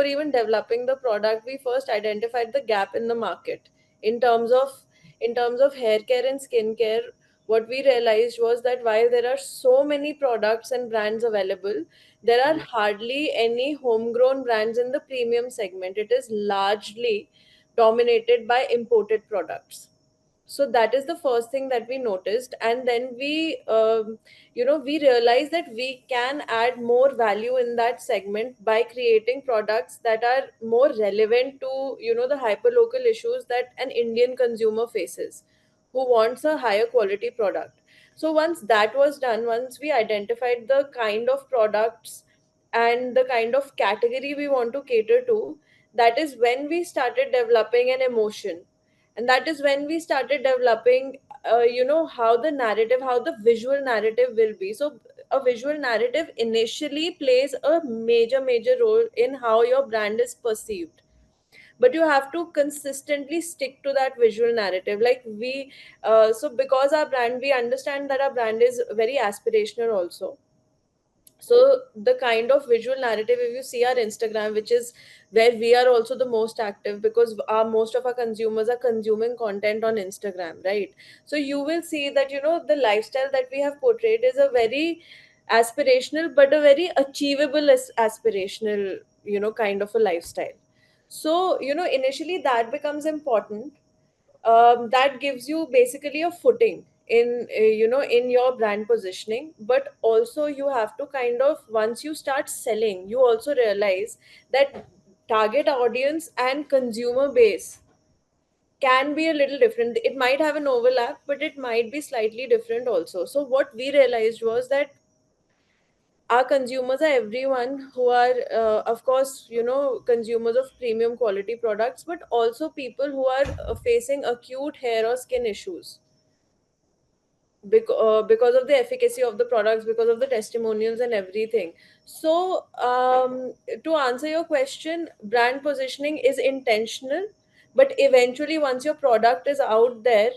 even developing the product, we first identified the gap in the market in terms of hair care and skincare. What we realized was that while there are so many products and brands available, there are hardly any homegrown brands in the premium segment. It is largely dominated by imported products. So that is the first thing that we noticed, and then we realized that we can add more value in that segment by creating products that are more relevant to the hyperlocal issues that an Indian consumer faces, who wants a higher quality product. So once that was done, once we identified the kind of products and the kind of category we want to cater to, that is when we started developing an emotion, and that is when we started developing how the narrative, how the visual narrative will be. So a visual narrative initially plays a major role in how your brand is perceived, but you have to consistently stick to that visual narrative. Like so because our brand, we understand that our brand is very aspirational also. So the kind of visual narrative, if you see our Instagram, which is where we are also the most active, because most of our consumers are consuming content on Instagram, right? So you will see that the lifestyle that we have portrayed is a very aspirational, but a very achievable aspirational kind of a lifestyle. So initially that becomes important. That gives you basically a footing in in your brand positioning. But also you have to kind of, once you start selling, you also realize that target audience and consumer base can be a little different. It might have an overlap, but it might be slightly different also. So what we realized was that our consumers are everyone who are, of course, consumers of premium quality products, but also people who are facing acute hair or skin issues because of the efficacy of the products, because of the testimonials and everything. So to answer your question, brand positioning is intentional, but eventually once your product is out there,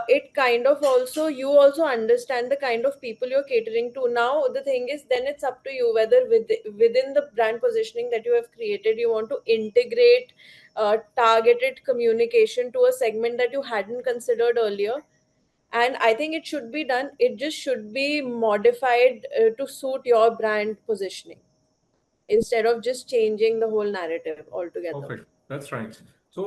it kind of also, you also understand the kind of people you're catering to. Now the thing is, then it's up to you whether within the brand positioning that you have created, you want to integrate targeted communication to a segment that you hadn't considered earlier. And I think it should be done, it just should be modified to suit your brand positioning, instead of just changing the whole narrative altogether. Perfect. That's right. So,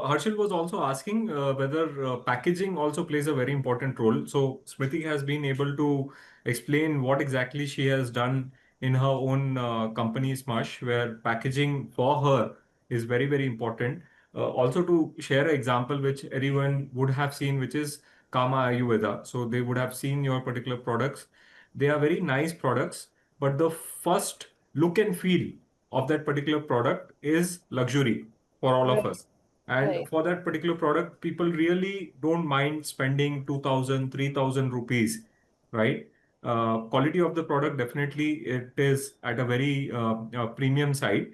Harshil was also asking whether packaging also plays a very important role. So, Smriti has been able to explain what exactly she has done in her own company, SMUSH, where packaging for her is very, very important. Also, to share an example which everyone would have seen, which is Kama Ayurveda. So, they would have seen your particular products. They are very nice products, but the first look and feel of that particular product is luxury for all of Right. us. And Right. for that particular product, people really don't mind spending 2,000, 3,000 rupees, right? Quality of the product, definitely it is at a very premium side.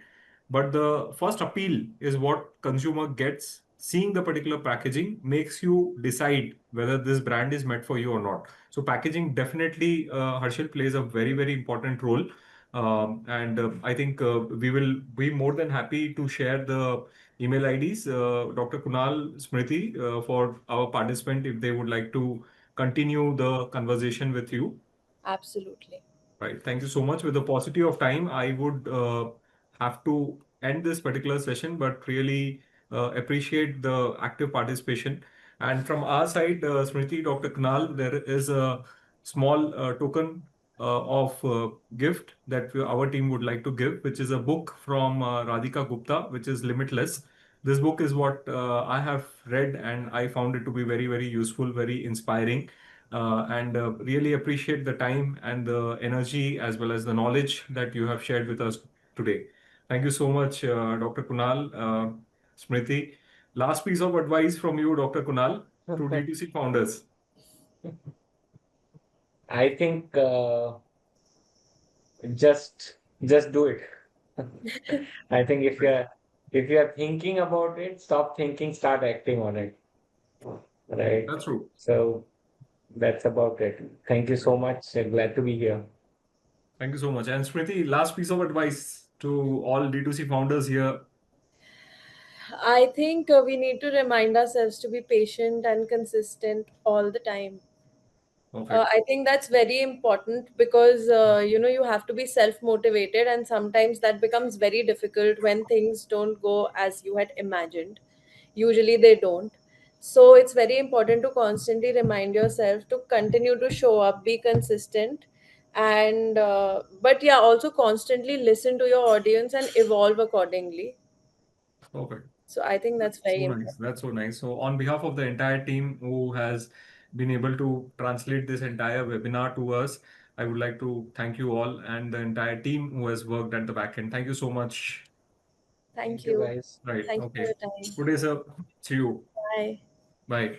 But the first appeal is what consumer gets. Seeing the particular packaging makes you decide whether this brand is meant for you or not. So packaging definitely, Harshil, plays a very, very important role. And I think we will be more than happy to share the email IDs, Dr. Kunal, Smriti, for our participant if they would like to continue the conversation with you. Absolutely. Right. Thank you so much. With the paucity of time, I would have to end this particular session, but really appreciate the active participation. And from our side, Smriti, Dr. Kunal, there is a small token of gift that our team would like to give, which is a book from Radhika Gupta, which is Limitless. This book is what I have read, and I found it to be very, very useful, very inspiring, and really appreciate the time and the energy as well as the knowledge that you have shared with us today. Thank you so much, Dr. Kunal, Smriti. Last piece of advice from you, Dr. Kunal, to D2C founders. I think just do it. I think if you're thinking about it, stop thinking, start acting on it. Right. That's true. So that's about it. Thank you so much. Glad to be here. Thank you so much. And Smriti, last piece of advice to all D2C founders here. I think we need to remind ourselves to be patient and consistent all the time. Perfect. I think that's very important because you have to be self motivated, and sometimes that becomes very difficult when things don't go as you had imagined. Usually they don't. So it's very important to constantly remind yourself to continue to show up, be consistent, and but yeah, also constantly listen to your audience and evolve accordingly. Perfect. So I think that's very So nice. important. That's so nice. So, on behalf of the entire team who has been able to translate this entire webinar to us, I would like to thank you all and the entire team who has worked at the back end. Thank you so much. Thank Thank you, you. guys. Right. Thank you for Okay. your time. Good day, sir. See you. Bye. Bye.